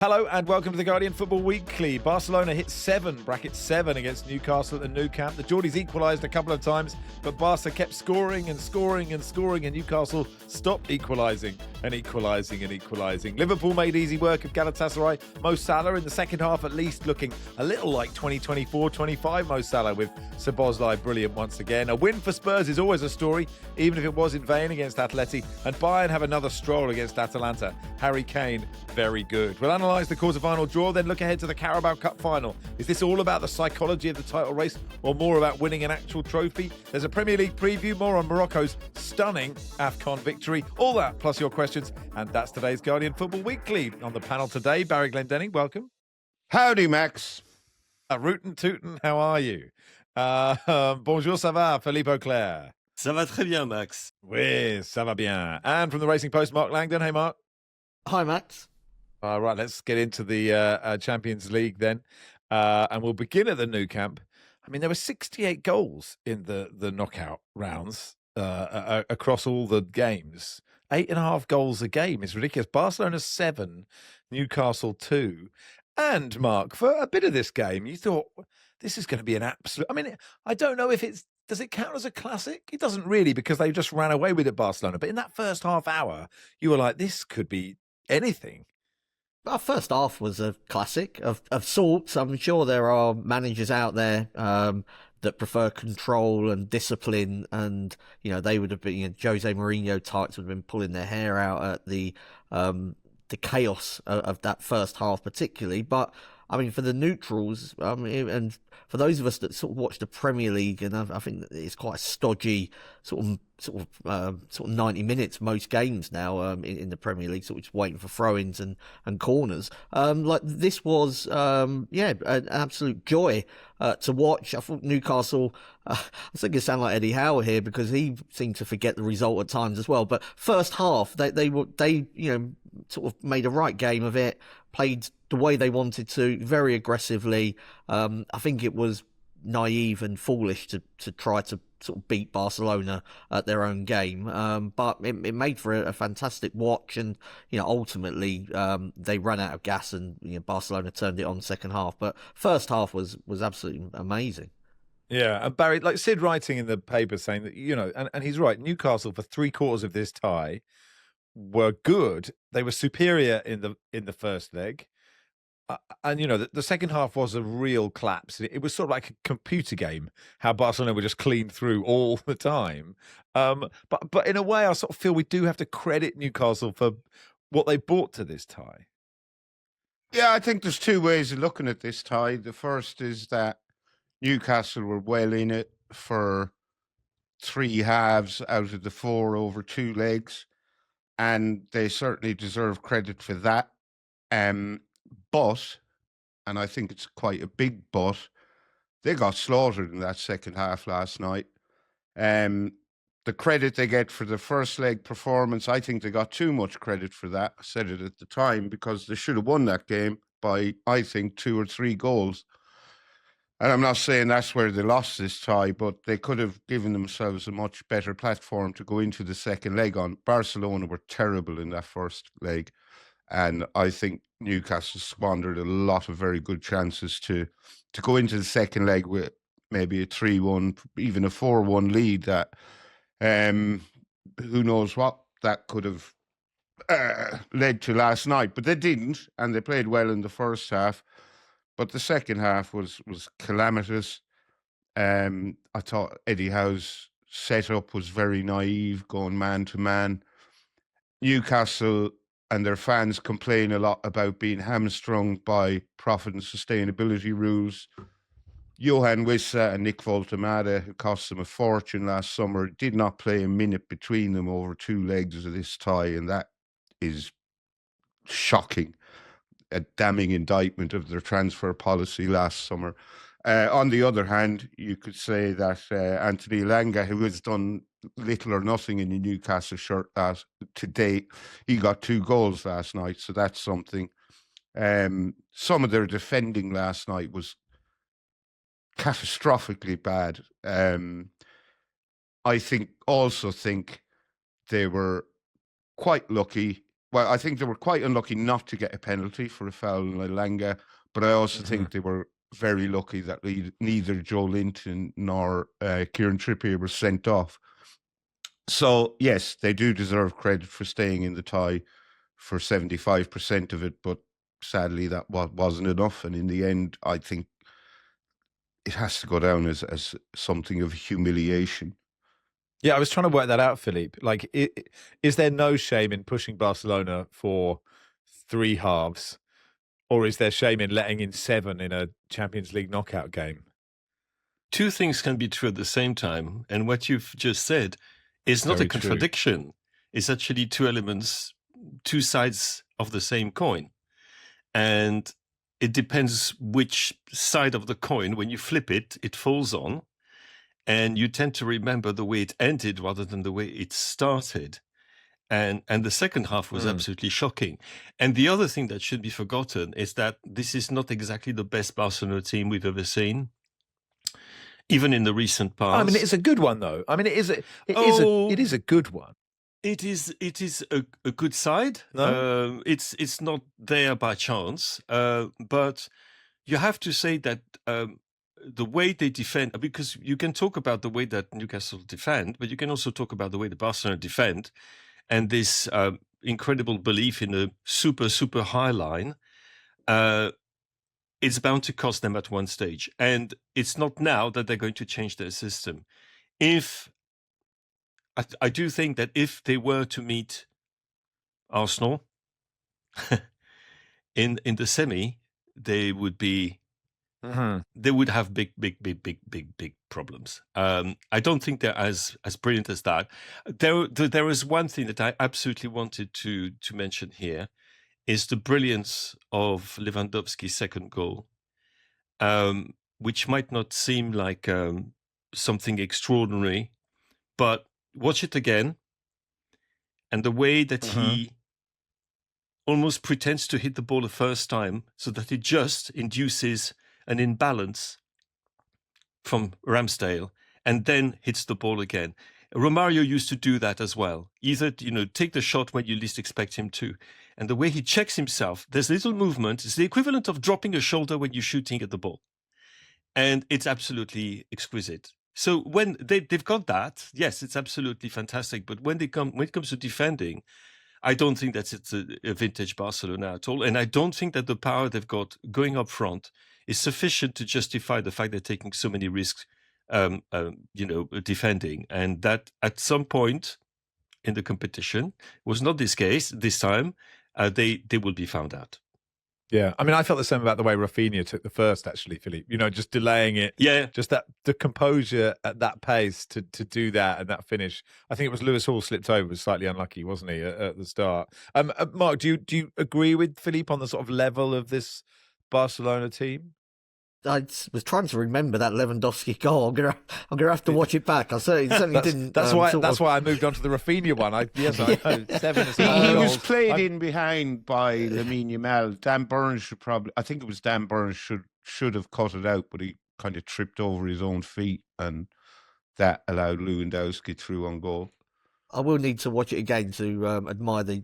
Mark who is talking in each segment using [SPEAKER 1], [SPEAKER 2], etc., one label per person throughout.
[SPEAKER 1] Hello and welcome to the Guardian Football Weekly. Barcelona hit 7 against Newcastle at the Nou Camp. The Geordies equalised a couple of times, but Barca kept scoring and Newcastle stopped equalising. Liverpool made easy work of Galatasaray. Mo Salah in the second half at least looking a little like 2024-25 Mo Salah with Szoboszlai brilliant once again. A win for Spurs is always a story, even if it was in vain against Atleti. And Bayern have another stroll against Atalanta. Harry Kane, very good. We'll analyse the quarter-final draw, then look ahead to the Carabao Cup final. Is this all about the psychology of the title race or more about winning an actual trophy? There's a Premier League preview, more on Morocco's stunning Afcon victory. All that, plus your questions. And that's today's Guardian Football Weekly. On the panel today, Barry Glendenning, welcome.
[SPEAKER 2] Howdy, Max.
[SPEAKER 1] Rootin' tootin', how are you? Bonjour, ça va, Philippe Auclair?
[SPEAKER 3] Ça va très bien, Max.
[SPEAKER 1] Oui, ça va bien. And from the Racing Post, Mark Langdon. Hey, Mark.
[SPEAKER 4] Hi, Max.
[SPEAKER 1] Right, let's get into the Champions League then. And we'll begin at the Nou Camp. I mean, there were 68 goals in the knockout rounds across all the games. 8.5 goals a game is ridiculous. Barcelona 7, Newcastle 2. And, Mark, for a bit of this game, you thought, this is going to be an absolute... I mean, I don't know if it's... Does it count as a classic? It doesn't really, because they just ran away with it, Barcelona. But in that first half hour, you were like, this could be anything.
[SPEAKER 4] Our first half was a classic of sorts. I'm sure there are managers out there that prefer control and discipline, and they would have been Jose Mourinho types would have been pulling their hair out at the chaos of that first half, particularly. But I mean, for the neutrals, and for those of us that sort of watch the Premier League, and I think that it's quite a stodgy sort of 90 minutes most games now in the Premier League, sort of just waiting for throw-ins and corners. Like this was, an absolute joy to watch. I thought Newcastle. I think it sound like Eddie Howe here because he seemed to forget the result at times as well. But first half, they sort of made a right game of it, played the way they wanted to, very aggressively. I think it was naive and foolish to try to sort of beat Barcelona at their own game. But it made for a fantastic watch, and ultimately they ran out of gas, and Barcelona turned it on second half. But first half was absolutely amazing.
[SPEAKER 1] Yeah, and Barry, like Sid writing in the paper saying that, and he's right, Newcastle for 3/4 of this tie were good. They were superior in the first leg. And, the second half was a real collapse. It was sort of like a computer game, how Barcelona were just clean through all the time. But in a way, I sort of feel we do have to credit Newcastle for what they brought to this tie.
[SPEAKER 2] Yeah, I think there's two ways of looking at this tie. The first is that Newcastle were well in it for 3 halves out of the 4 over 2 legs, and they certainly deserve credit for that. But, and I think it's quite a big but, they got slaughtered in that second half last night. The credit they get for the first leg performance, I think they got too much credit for that. I said it at the time, because they should have won that game by, I think, 2 or 3 goals. And I'm not saying that's where they lost this tie, but they could have given themselves a much better platform to go into the second leg on. Barcelona were terrible in that first leg, and I think Newcastle squandered a lot of very good chances to go into the second leg with maybe a 3-1, even a 4-1 lead that who knows what that could have led to last night. But they didn't, and they played well in the first half. But the second half was calamitous. I thought Eddie Howe's setup was very naive, going man-to-man. Newcastle and their fans complain a lot about being hamstrung by profit and sustainability rules. Johan Wissa and Nick Voltemade, who cost them a fortune last summer, did not play a minute between them over 2 legs of this tie, and that is shocking. A damning indictment of their transfer policy last summer. On the other hand, you could say that Anthony Elanga, who has done little or nothing in the Newcastle shirt to date, he got 2 goals last night, so that's something. Some of their defending last night was catastrophically bad. I also think they were quite lucky well, I think they were quite unlucky not to get a penalty for a foul on Elanga, but I also think they were very lucky that neither Joe Linton nor Kieran Trippier were sent off. So, yes, they do deserve credit for staying in the tie for 75% of it, but sadly that wasn't enough. And in the end, I think it has to go down as something of humiliation.
[SPEAKER 1] Yeah, I was trying to work that out, Philippe. Like, is there no shame in pushing Barcelona for 3 halves, or is there shame in letting in 7 in a Champions League knockout game?
[SPEAKER 3] Two things can be true at the same time, and what you've just said is not
[SPEAKER 1] Very
[SPEAKER 3] a contradiction. It's actually 2 elements, 2 sides of the same coin, and it depends which side of the coin, when you flip it, it falls on. And you tend to remember the way it ended rather than the way it started. And the second half was absolutely shocking. And the other thing that should be forgotten is that this is not exactly the best Barcelona team we've ever seen, even in the recent past.
[SPEAKER 1] I mean, it's a good one, though. I mean, it is a good one.
[SPEAKER 3] It is a good side.
[SPEAKER 1] No?
[SPEAKER 3] It's not there by chance. But you have to say that the way they defend, because you can talk about the way that Newcastle defend, but you can also talk about the way the Barcelona defend, and this incredible belief in a super, super high line. It's bound to cost them at one stage. And it's not now that they're going to change their system. I do think that if they were to meet Arsenal in the semi, they would be they would have big problems. I don't think they're as brilliant as that. There is one thing that I absolutely wanted to mention here, is the brilliance of Lewandowski's second goal, which might not seem like something extraordinary, but watch it again, and the way that he almost pretends to hit the ball the first time so that it just induces an imbalance from Ramsdale and then hits the ball again. Romario used to do that as well. Either, take the shot when you least expect him to. And the way he checks himself, there's little movement. It's the equivalent of dropping a shoulder when you're shooting at the ball. And it's absolutely exquisite. So when they've got that, yes, it's absolutely fantastic. But when it comes to defending, I don't think that it's a vintage Barcelona at all. And I don't think that the power they've got going up front is sufficient to justify the fact they're taking so many risks, defending. And that at some point in the competition was not this case this time. They will be found out.
[SPEAKER 1] Yeah, I mean, I felt the same about the way Rafinha took the first, actually, Philippe. Just delaying it.
[SPEAKER 3] Yeah.
[SPEAKER 1] Just the composure at that pace to do that and that finish. I think it was Lewis Hall slipped over, was slightly unlucky, wasn't he, at the start? Mark, do you agree with Philippe on the sort of level of this Barcelona team?
[SPEAKER 4] I was trying to remember that Lewandowski goal. I'm gonna have to watch it back. I certainly didn't.
[SPEAKER 1] That's why I moved on to the Rafinha one. I know 7.
[SPEAKER 2] He was played in behind by Lamine Yamal. Dan Burns I think it was Dan Burns should have cut it out, but he kind of tripped over his own feet, and that allowed Lewandowski through on goal.
[SPEAKER 4] I will need to watch it again to admire the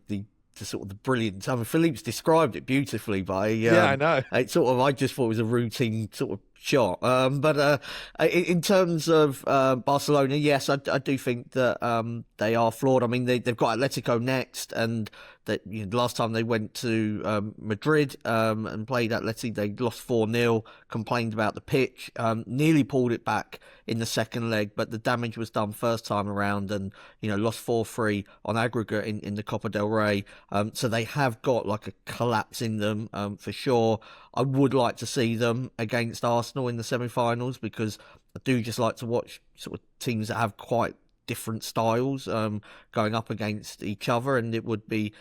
[SPEAKER 4] sort of the brilliant. I mean, Philippe's described it beautifully, but
[SPEAKER 1] I know.
[SPEAKER 4] I just thought it was a routine sort of shot. But in terms of Barcelona, yes, I do think that they are flawed. I mean, they've got Atletico next, and that the last time they went to Madrid and played Atleti, they lost 4-0, complained about the pitch, nearly pulled it back in the second leg, but the damage was done first time around, and lost 4-3 on aggregate in the Copa del Rey. So they have got like a collapse in them for sure. I would like to see them against Arsenal in the semi-finals, because I do just like to watch sort of teams that have quite different styles going up against each other, and it would be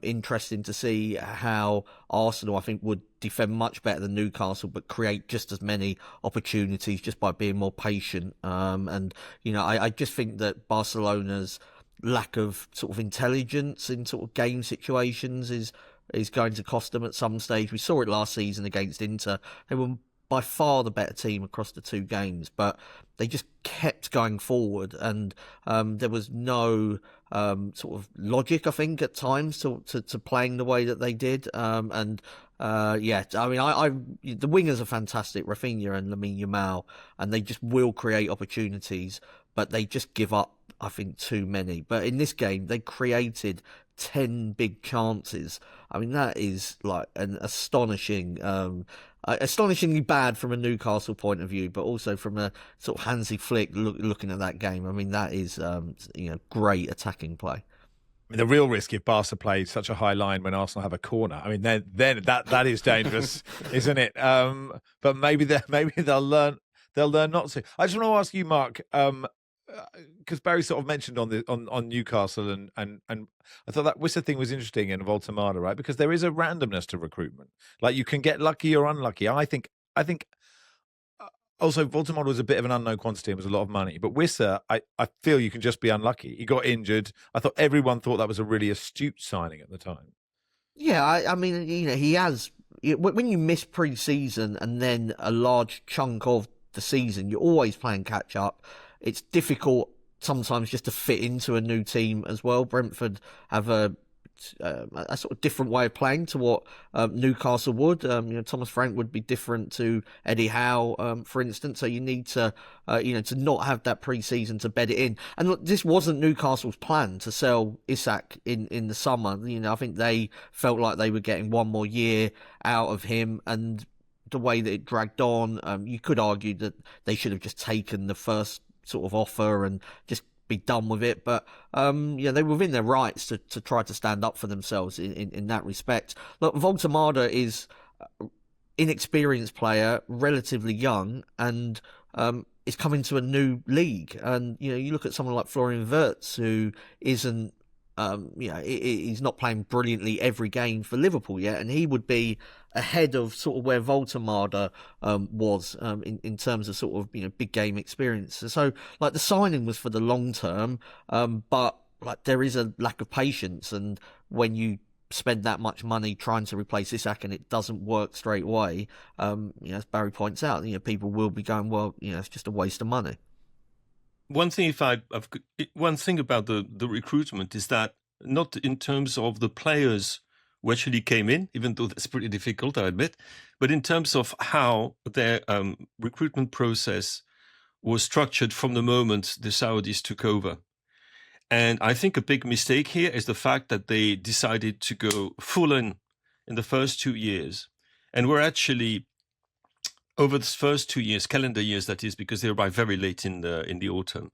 [SPEAKER 4] interesting to see how Arsenal, I think, would defend much better than Newcastle, but create just as many opportunities just by being more patient. I just think that Barcelona's lack of sort of intelligence in sort of game situations is going to cost them at some stage. We saw it last season against Inter. They were by far the better team across the two games, but they just kept going forward, and there was no sort of logic, I think, at times to playing the way that they did. Yeah, I mean, the wingers are fantastic, Rafinha and Lamine Yamal, and they just will create opportunities, but they just give up, I think, too many. But in this game, they created 10 big chances. I mean, that is like an astonishingly bad from a Newcastle point of view, but also from a sort of Hansi Flick looking at that game. I mean, that is great attacking play.
[SPEAKER 1] I mean, the real risk if Barca play such a high line when Arsenal have a corner, I mean, then that is dangerous, isn't it? But maybe they'll learn not to. I just want to ask you, Mark, because Barry sort of mentioned on Newcastle and I thought that Wissa thing was interesting in Voltemada, right? Because there is a randomness to recruitment. Like, you can get lucky or unlucky. I think also Voltemada was a bit of an unknown quantity and was a lot of money. But Wissa, I feel you can just be unlucky. He got injured. I thought everyone thought that was a really astute signing at the time.
[SPEAKER 4] Yeah, I mean, he has. When you miss pre-season and then a large chunk of the season, you're always playing catch up. It's difficult sometimes just to fit into a new team as well. Brentford have a sort of different way of playing to what Newcastle would. Thomas Frank would be different to Eddie Howe, for instance. So you need to, to not have that pre-season to bed it in. And look, this wasn't Newcastle's plan to sell Isak in the summer. I think they felt like they were getting one more year out of him, and the way that it dragged on, you could argue that they should have just taken the first sort of offer and just be done with it. But they were within their rights to try to stand up for themselves in that respect. Look, Voltemada is inexperienced player, relatively young, and is coming to a new league. And you look at someone like Florian Wirtz, who isn't he's not playing brilliantly every game for Liverpool yet, and he would be ahead of sort of where Voltemada was in terms of sort of big game experience. So like the signing was for the long term, but like there is a lack of patience, and when you spend that much money trying to replace Isak and it doesn't work straight away, as Barry points out, people will be going, well, it's just a waste of money.
[SPEAKER 3] One thing about the recruitment is that not in terms of the players who actually came in, even though that's pretty difficult, I admit, but in terms of how their recruitment process was structured from the moment the Saudis took over. And I think a big mistake here is the fact that they decided to go full in the first 2 years, and were actually over the first 2 years, calendar years, that is, because they arrived very late in the autumn.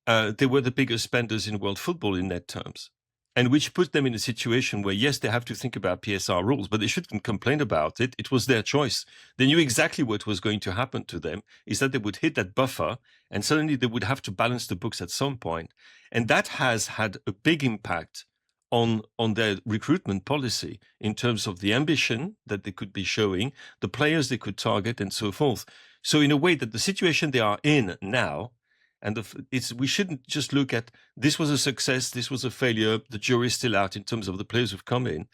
[SPEAKER 3] They were the biggest spenders in world football in net terms, and which put them in a situation where, yes, they have to think about PSR rules, but they shouldn't complain about it. It was their choice. They knew exactly what was going to happen to them, is that they would hit that buffer, and suddenly they would have to balance the books at some point. And that has had a big impact on their recruitment policy in terms of the ambition that they could be showing, the players they could target, and so forth. So in a way that the situation they are in now, and we shouldn't just look at this was a success, this was a failure, the jury's still out in terms of the players who've come in,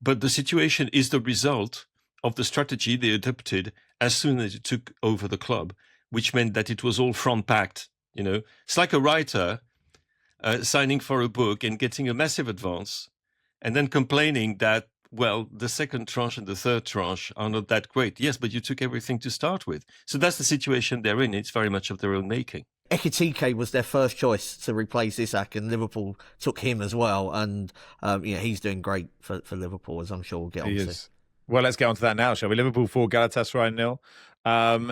[SPEAKER 3] but the situation is the result of the strategy they adopted as soon as it took over the club, which meant that it was all front-packed. It's like a writer signing for a book and getting a massive advance, and then complaining that, well, the second tranche and the third tranche are not that great. Yes, but you took everything to start with. So that's the situation they're in. It's very much of their own making.
[SPEAKER 4] Ekitike was their first choice to replace Isak, and Liverpool took him as well. And he's doing great for Liverpool, as I'm sure we'll get on to.
[SPEAKER 1] Well, let's get on to that now, shall we? Liverpool 4, Galatasaray 0.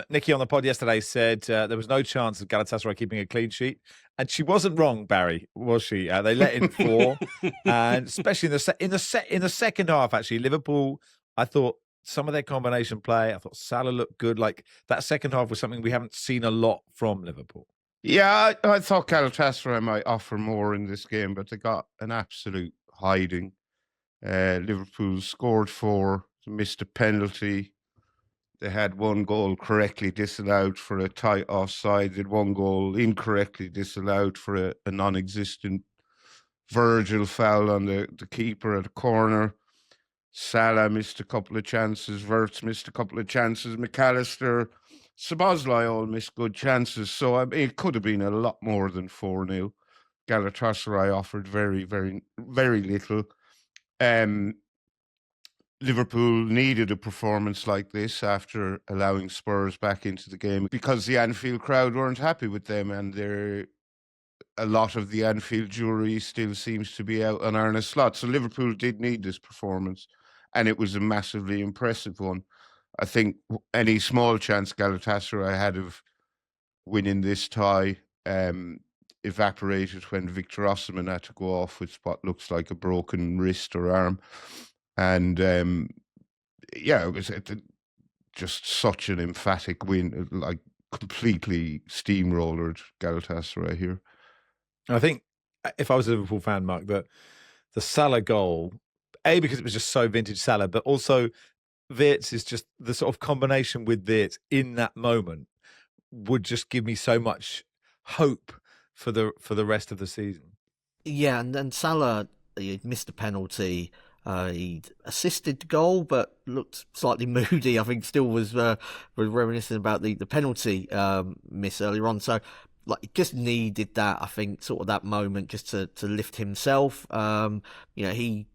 [SPEAKER 1] Nikki on the pod yesterday said there was no chance of Galatasaray keeping a clean sheet, and she wasn't wrong, Barry, was she? They let in 4, and especially in the second half. Actually, Liverpool, I thought some of their combination play, I thought Salah looked good. Like, that second half was something we haven't seen a lot from Liverpool.
[SPEAKER 2] Yeah, I thought Galatasaray might offer more in this game, but they got an absolute hiding. Liverpool scored 4, missed a penalty. They had 1 goal correctly disallowed for a tight offside. They had 1 goal incorrectly disallowed for a non-existent Virgil foul on the keeper at a corner. Salah missed a couple of chances. Wirtz missed a couple of chances. McAllister, Szoboszlai all missed good chances. So I mean, it could have been a lot more than 4-0. Galatasaray offered very, very, very little. Liverpool needed a performance like this after allowing Spurs back into the game because the Anfield crowd weren't happy with them, and a lot of the Anfield jury still seems to be out on Arne Slot. So Liverpool did need this performance, and it was a massively impressive one. I think any small chance Galatasaray had of winning this tie evaporated when Victor Osimhen had to go off with what looks like a broken wrist or arm. And it was just such an emphatic win, like completely steamrollered Galatasaray here.
[SPEAKER 1] I think if I was a Liverpool fan, Mark, that the Salah goal, because it was just so vintage Salah, but also Wirtz is just the sort of combination with Wirtz in that moment would just give me so much hope for the rest of the season.
[SPEAKER 4] Yeah, and then Salah, he missed a penalty. He'd assisted the goal, but looked slightly moody. I think still was reminiscing about the penalty miss earlier on. So, he just needed that. I think sort of that moment just to lift himself. He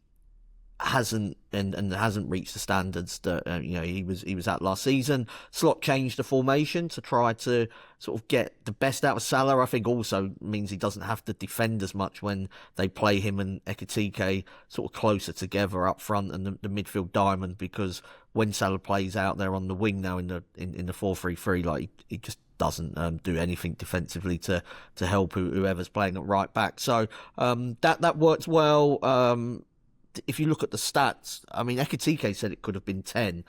[SPEAKER 4] hasn't reached the standards that he was at last season. Slot changed the formation to try to sort of get the best out of Salah. I think also means he doesn't have to defend as much when they play him and Ekitike sort of closer together up front and the midfield diamond, because when Salah plays out there on the wing now in the 4-3-3, he just doesn't do anything defensively to help whoever's playing at right back. So that worked well. If you look at the stats, I mean, Ekitike said it could have been 10,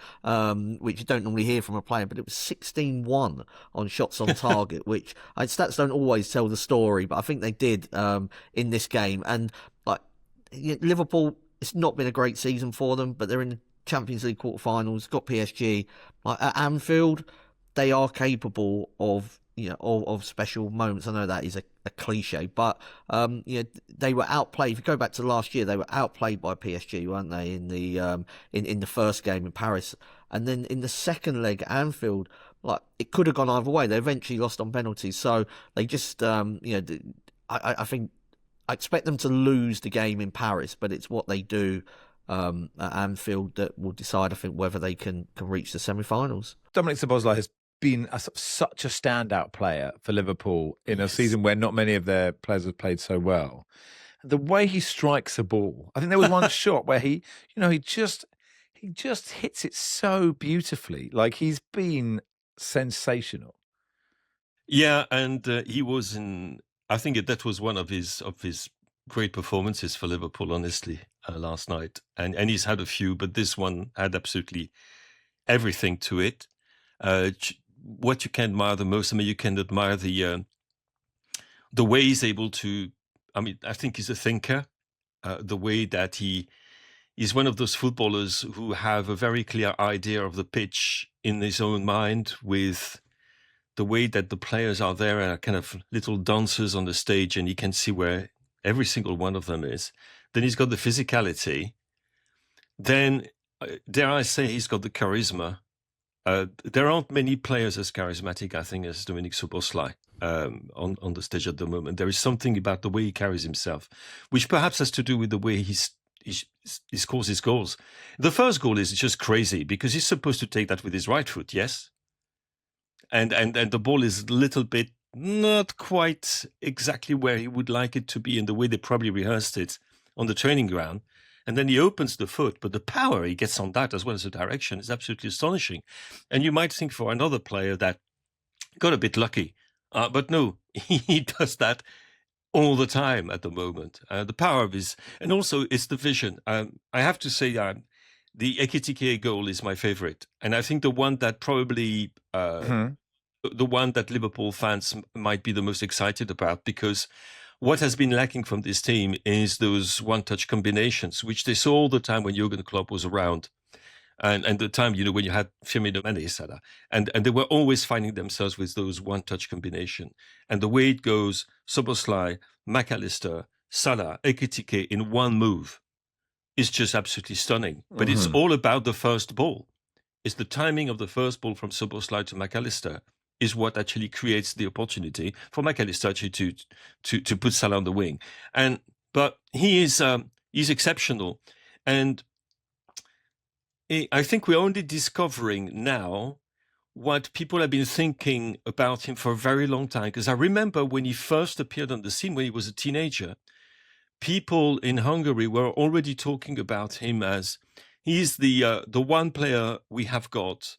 [SPEAKER 4] which you don't normally hear from a player, but it was 16-1 on shots on target, which stats don't always tell the story, but I think they did in this game. And Liverpool, it's not been a great season for them, but they're in the Champions League quarterfinals, got PSG. At Anfield, they are capable of special moments. I know that is a cliche, but they were outplayed. If you go back to last year, they were outplayed by PSG, weren't they, in the first game in Paris, and then in the second leg at Anfield, it could have gone either way. They eventually lost on penalties, so they just I think I expect them to lose the game in Paris, but it's what they do at Anfield that will decide, I think, whether they can reach the semi-finals.
[SPEAKER 1] Dominik Szoboszlai has been such a standout player for Liverpool in a season where not many of their players have played so well. The way he strikes a ball, I think there was one shot where he just hits it so beautifully. He's been sensational.
[SPEAKER 3] Yeah, and he was I think that was one of his great performances for Liverpool, honestly, last night. And he's had a few, but this one had absolutely everything to it. What you can admire the most, you can admire the way he's able to. I think he's a thinker. The way that he's one of those footballers who have a very clear idea of the pitch in his own mind, with the way that the players are there and are kind of little dancers on the stage, and he can see where every single one of them is. Then he's got the physicality. Then, dare I say, he's got the charisma. There aren't many players as charismatic, I think, as Dominik Szoboszlai on the stage at the moment. There is something about the way he carries himself, which perhaps has to do with the way he scores his goals. The first goal is just crazy because he's supposed to take that with his right foot, yes? And the ball is a little bit not quite exactly where he would like it to be in the way they probably rehearsed it on the training ground. And then he opens the foot, but the power he gets on that as well as the direction is absolutely astonishing. And you might think for another player that got a bit lucky, but no, he does that all the time at the moment. The power of and also it's the vision. I have to say the Ekitike goal is my favorite. And I think the one that probably, the one that Liverpool fans might be the most excited about, because what has been lacking from this team is those one-touch combinations, which they saw all the time when Jurgen Klopp was around. And the time, when you had Firmino and Salah. And they were always finding themselves with those one-touch combination. And the way it goes, Szoboszlai, McAllister, Salah, Ekitike in one move. is just absolutely stunning. But it's all about the first ball. It's the timing of the first ball from Szoboszlai to McAllister is what actually creates the opportunity for McAllister actually to put Salah on the wing. But he's exceptional. And I think we're only discovering now what people have been thinking about him for a very long time. Because I remember when he first appeared on the scene, when he was a teenager, people in Hungary were already talking about him as he's the one player we have got,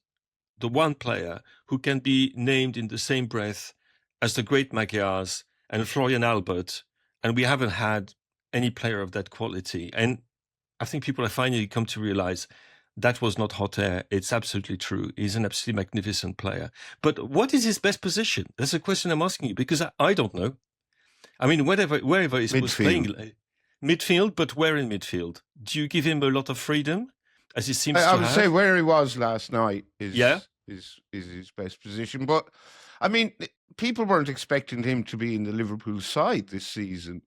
[SPEAKER 3] the one player who can be named in the same breath as the great Magyars and Florian Albert. And we haven't had any player of that quality. And I think people have finally come to realize that was not hot air. It's absolutely true. He's an absolutely magnificent player. But what is his best position? That's a question I'm asking you, because I don't know. I mean, wherever he's playing, midfield, but where in midfield? Do you give him a lot of freedom, as he seems to have?
[SPEAKER 2] I would say where he was last night is his best position. But, I mean, people weren't expecting him to be in the Liverpool side this season.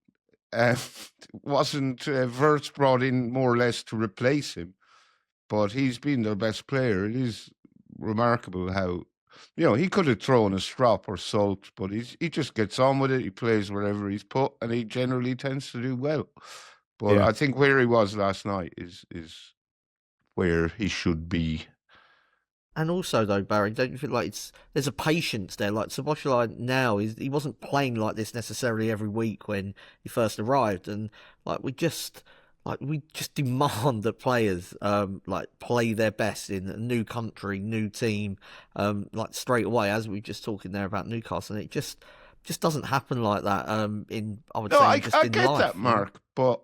[SPEAKER 2] Wasn't Wirtz brought in more or less to replace him? But he's been their best player. It is remarkable how, he could have thrown a strop or sulked, but he just gets on with it. He plays wherever he's put, and he generally tends to do well. But I think where he was last night is where he should be.
[SPEAKER 4] And also, though, Barry, don't you feel like there's a patience there? Like Szoboszlai now, he wasn't playing like this necessarily every week when he first arrived, and we just demand that players play their best in a new country, new team, straight away. As we were just talking there about Newcastle, and it just doesn't happen like that. I get
[SPEAKER 2] that, Mark, but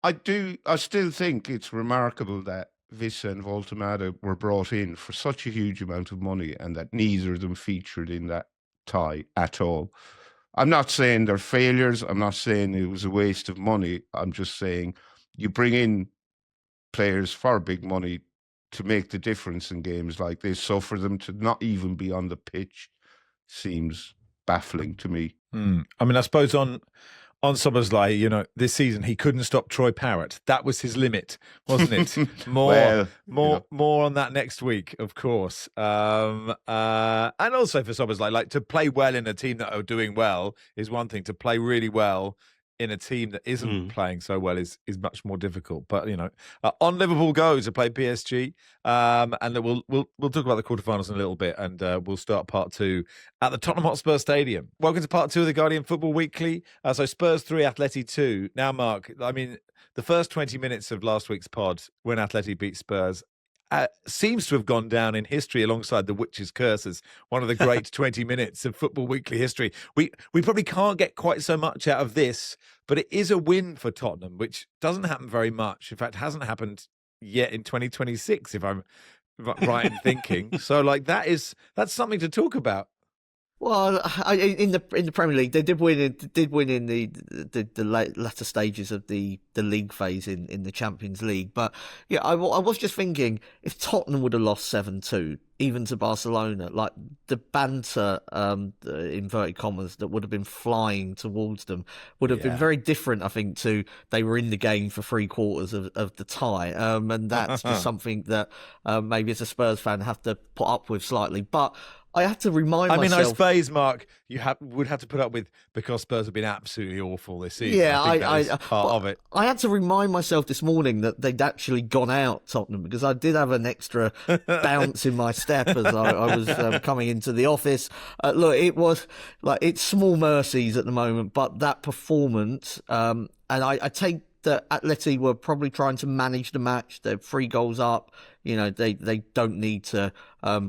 [SPEAKER 2] I still think it's remarkable that Vissa and Voltemada were brought in for such a huge amount of money, and that neither of them featured in that tie at all. I'm not saying they're failures. I'm not saying it was a waste of money. I'm just saying you bring in players for big money to make the difference in games like this. So for them to not even be on the pitch seems baffling to me.
[SPEAKER 1] I mean, I suppose on Szoboszlai, this season he couldn't stop Troy Parrott. That was his limit, wasn't it? More on that next week, of course. And also for Szoboszlai, to play well in a team that are doing well is one thing. To play really well in a team that isn't playing so well is much more difficult. But on Liverpool go to play PSG, and we'll talk about the quarterfinals in a little bit, and we'll start part 2 at the Tottenham Hotspur Stadium. Welcome to part 2 of the Guardian Football Weekly. So Spurs 3, Atleti 2. Now, Mark, I mean, the first 20 minutes of last week's pod when Atleti beat Spurs seems to have gone down in history alongside the witch's curses. One of the great 20 minutes of Football Weekly history. We probably can't get quite so much out of this, but it is a win for Tottenham, which doesn't happen very much. In fact, hasn't happened yet in 2026, if I'm right in thinking. So, that's something to talk about.
[SPEAKER 4] Well, in the Premier League, they did win in the latter stages of the league phase in the Champions League. But yeah, I was just thinking, if Tottenham would have lost 7-2, even to Barcelona, the banter, inverted commas, that would have been flying towards them would have been very different, I think, to they were in the game for 3/4 of the tie. And that's just something that maybe as a Spurs fan have to put up with slightly. But I have to remind myself.
[SPEAKER 1] I suppose, Mark, you would have to put up with because Spurs have been absolutely awful this season.
[SPEAKER 4] Yeah,
[SPEAKER 1] I think that is part of it.
[SPEAKER 4] I had to remind myself this morning that they'd actually gone out, Tottenham, because I did have an extra bounce in my step as I was coming into the office. Look, it was it's small mercies at the moment, but that performance, and I take that Atleti were probably trying to manage the match. They're 3 goals up. They don't need to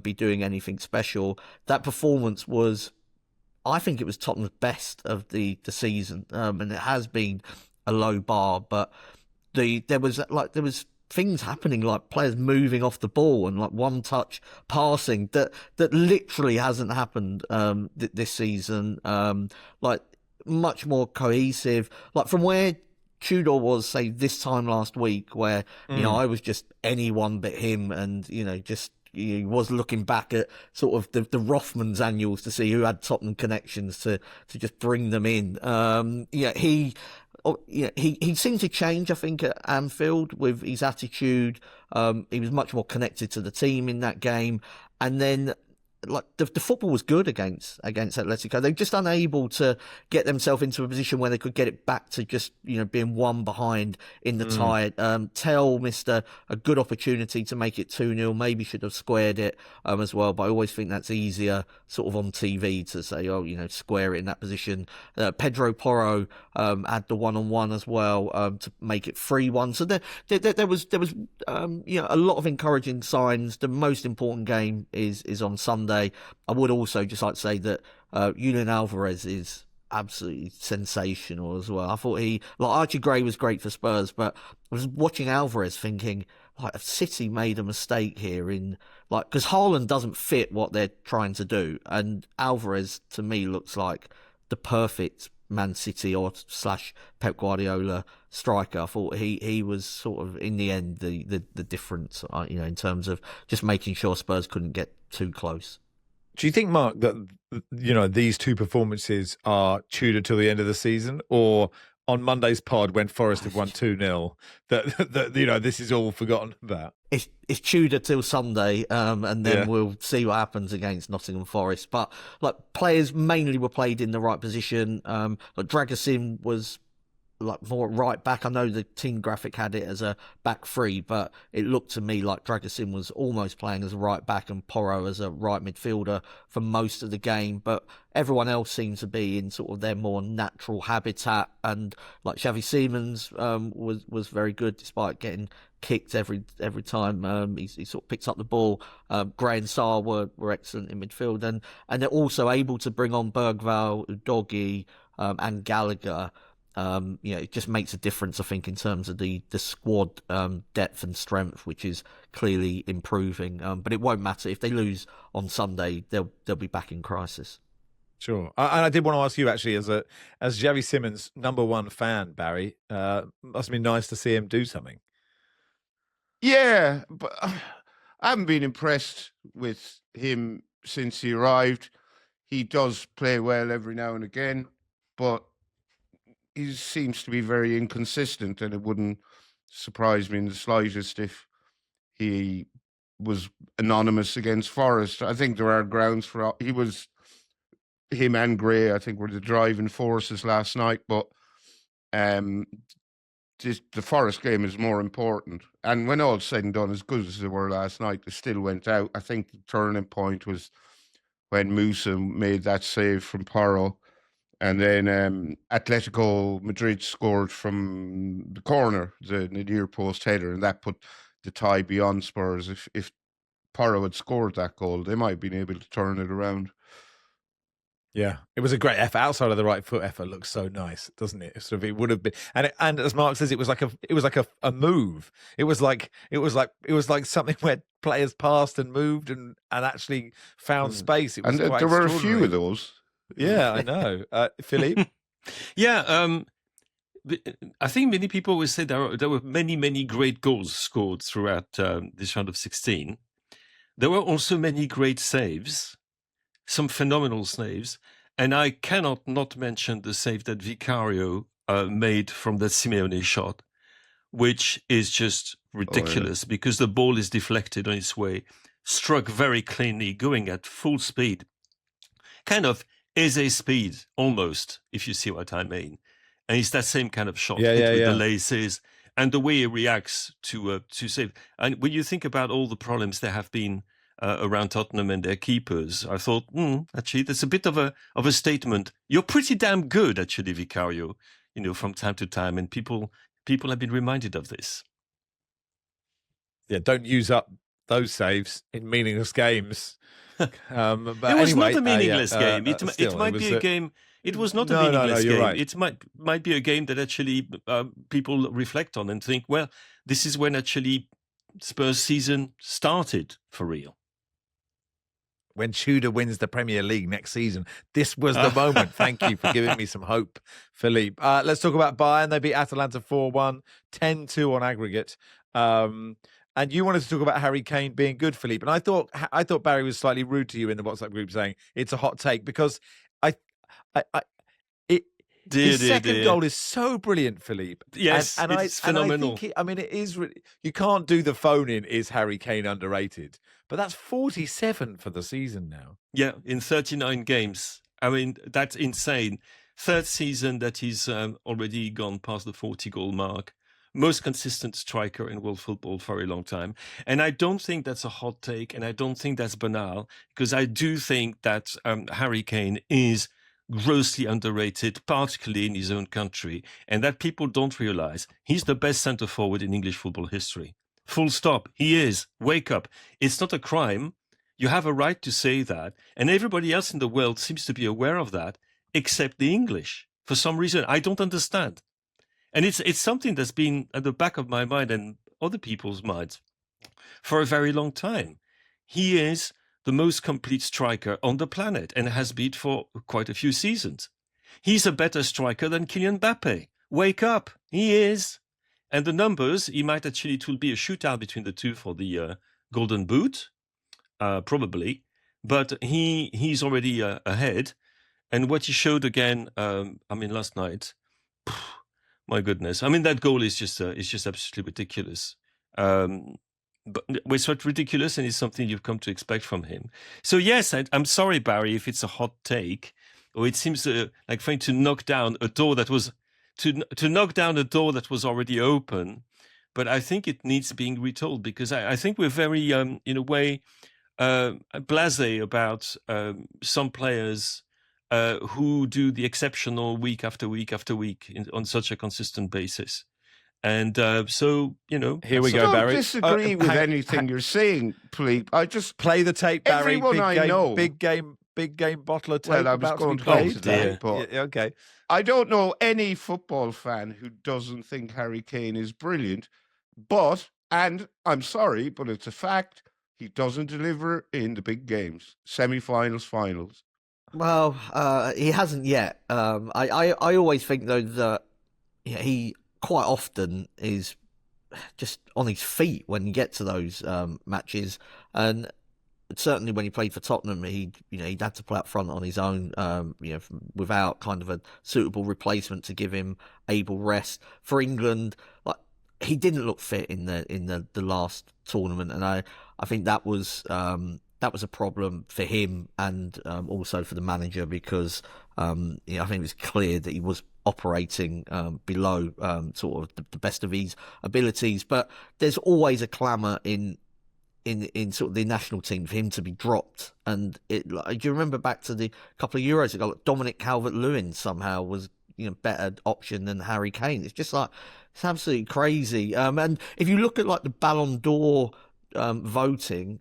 [SPEAKER 4] be doing anything special. That performance was, I think it was Tottenham's best of the season, and it has been a low bar. But there was things happening, like players moving off the ball and one touch passing that literally hasn't happened this season. Much more cohesive, from where Tudor was, say, this time last week, where I was just anyone but him, and he was looking back at sort of the Rothmans annuals to see who had Tottenham connections to just bring them in. He he seemed to change, I think, at Anfield with his attitude. He was much more connected to the team in that game. And then, like, the football was good against Atletico. They're just unable to get themselves into a position where they could get it back to just, being one behind in the tie. Tell missed a good opportunity to make it 2-0. Maybe should have squared it as well. But I always think that's easier sort of on TV to say, square it in that position. Pedro Porro had the one-on-one as well to make it 3-1. So there was a lot of encouraging signs. The most important game is on Sunday. I would also just like to say that Julian Alvarez is absolutely sensational as well. I thought Archie Gray was great for Spurs, but I was watching Alvarez thinking, if City made a mistake here because Haaland doesn't fit what they're trying to do, and Alvarez to me looks like the perfect Man City or / Pep Guardiola striker. I thought he was sort of in the end the difference, in terms of just making sure Spurs couldn't get too close.
[SPEAKER 1] Do you think, Mark, that these two performances are Tudor till the end of the season, or on Monday's pod when Forest have won 2-0 that this is all forgotten about?
[SPEAKER 4] It's Tudor till Sunday, and then we'll see what happens against Nottingham Forest. But players mainly were played in the right position. Dragusin was more right back. I know the team graphic had it as a back three, but it looked to me like Dragusin was almost playing as a right back and Porro as a right midfielder for most of the game. But everyone else seems to be in sort of their more natural habitat. And Xavi Simons was very good despite getting kicked every time. He sort of picks up the ball. Gray and Sarr were excellent in midfield, and they're also able to bring on Bergvall, Udogie, and Gallagher. It just makes a difference, I think, in terms of the squad depth and strength, which is clearly improving. But it won't matter if they lose on Sunday; they'll be back in crisis.
[SPEAKER 1] Sure, and I did want to ask you actually, as Xavi Simons' #1 fan, Barry, must have been nice to see him do something.
[SPEAKER 2] Yeah, but I haven't been impressed with him since he arrived. He does play well every now and again, but he seems to be very inconsistent, and it wouldn't surprise me in the slightest if he was anonymous against Forest. I think there are grounds for him and Gray, I think, were the driving forces last night, but the Forest game is more important. And when all's said and done, as good as they were last night, they still went out. I think the turning point was when Musa made that save from Porro. And then Atletico Madrid scored from the corner, the near post header, and that put the tie beyond Spurs. If Porro had scored that goal, they might have been able to turn it around.
[SPEAKER 1] Yeah, it was a great effort. Outside of the right foot effort looks so nice, doesn't it? It would have been, and as Mark says, it was like a move. It was like something where players passed and moved and actually found space. It was
[SPEAKER 2] and
[SPEAKER 1] quite
[SPEAKER 2] there were a few of
[SPEAKER 1] extraordinary.
[SPEAKER 2] those.
[SPEAKER 1] Yeah, I know. Philippe?
[SPEAKER 3] Yeah, I think many people will say there were many great goals scored throughout this round of 16. There were also many great saves, some phenomenal saves, and I cannot not mention the save that Vicario made from the Simeone shot, which is just ridiculous because the ball is deflected on its way, struck very cleanly, going at full speed, kind of Eze speed almost, if you see what I mean. And it's that same kind of shot with the laces and the way he reacts to save. And when you think about all the problems there have been around Tottenham and their keepers, I thought, actually, that's a bit of a statement. You're pretty damn good, actually, Vicario, from time to time, and people have been reminded of this.
[SPEAKER 1] Yeah, don't use up those saves in meaningless games. But
[SPEAKER 3] it was
[SPEAKER 1] anyway,
[SPEAKER 3] not a meaningless game.
[SPEAKER 1] Still,
[SPEAKER 3] it might be a game. It was not a
[SPEAKER 1] No,
[SPEAKER 3] meaningless
[SPEAKER 1] you're
[SPEAKER 3] game.
[SPEAKER 1] right.
[SPEAKER 3] It might be a game that actually people reflect on and think, well, this is when actually Spurs season started for real.
[SPEAKER 1] When Tudor wins the Premier League next season, this was the moment. Thank you for giving me some hope, Philippe. Let's talk about Bayern. They beat Atalanta 4-1, 10-2 on aggregate. And you wanted to talk about Harry Kane being good, Philippe. And I thought Barry was slightly rude to you in the WhatsApp group saying it's a hot take because His second goal is so brilliant, Philippe.
[SPEAKER 3] Yes,
[SPEAKER 1] and
[SPEAKER 3] it's
[SPEAKER 1] I
[SPEAKER 3] phenomenal.
[SPEAKER 1] think it is. You can't do the phone in. Is Harry Kane underrated? But that's 47 for the season now.
[SPEAKER 3] Yeah, in 39 games. I mean, that's insane. Third season that he's already gone past the 40-goal mark. Most consistent striker in world football for a long time. And I don't think that's a hot take, and I don't think that's banal, because I do think that Harry Kane is grossly underrated, particularly in his own country, and that people don't realize he's the best centre-forward in English football history. Full stop. He is. Wake up. It's not a crime. You have a right to say that, and everybody else in the world seems to be aware of that, except the English. For some reason, I don't understand. And it's something that's been at the back of my mind and other people's minds for a very long time. He is the most complete striker on the planet and has been for quite a few seasons. He's a better striker than Kylian Mbappe. Wake up. He is. And the numbers, it will be a shootout between the two for the Golden Boot, probably. But he's already ahead. And what he showed again, last night, my goodness. I mean, that goal is just absolutely ridiculous. But it's not ridiculous, and it's something you've come to expect from him. So yes, I'm sorry, Barry, if it's a hot take, or it seems like trying to knock down a door that was to knock down a door that was already open. But I think it needs being retold, because I think we're very, in a way, blasé about some players who do the exceptional week after week after week on such a consistent basis. And so,
[SPEAKER 1] here we go, Barry.
[SPEAKER 2] I don't disagree with anything you're saying, Philippe. I just
[SPEAKER 1] play the tape, Barry.
[SPEAKER 2] Everyone I know.
[SPEAKER 1] Big game bottle of tape.
[SPEAKER 2] Well, I was going to go to that, but
[SPEAKER 1] okay.
[SPEAKER 2] I don't know any football fan who doesn't think Harry Kane is brilliant. But, and I'm sorry, but it's a fact, he doesn't deliver in the big games, semi-finals, finals.
[SPEAKER 4] Well, he hasn't yet. I always think, though, that he quite often is just on his feet when you get to those matches, and certainly when he played for Tottenham, he'd had to play up front on his own, without kind of a suitable replacement to give him able rest. For England, he didn't look fit in the last tournament, and I think that was a problem for him and also for the manager, because I think it was clear that he was operating below sort of the best of his abilities. But there's always a clamour in sort of the national team for him to be dropped. And do you remember back to the couple of Euros ago, Dominic Calvert-Lewin somehow was better option than Harry Kane? It's just it's absolutely crazy. And if you look at the Ballon d'Or voting,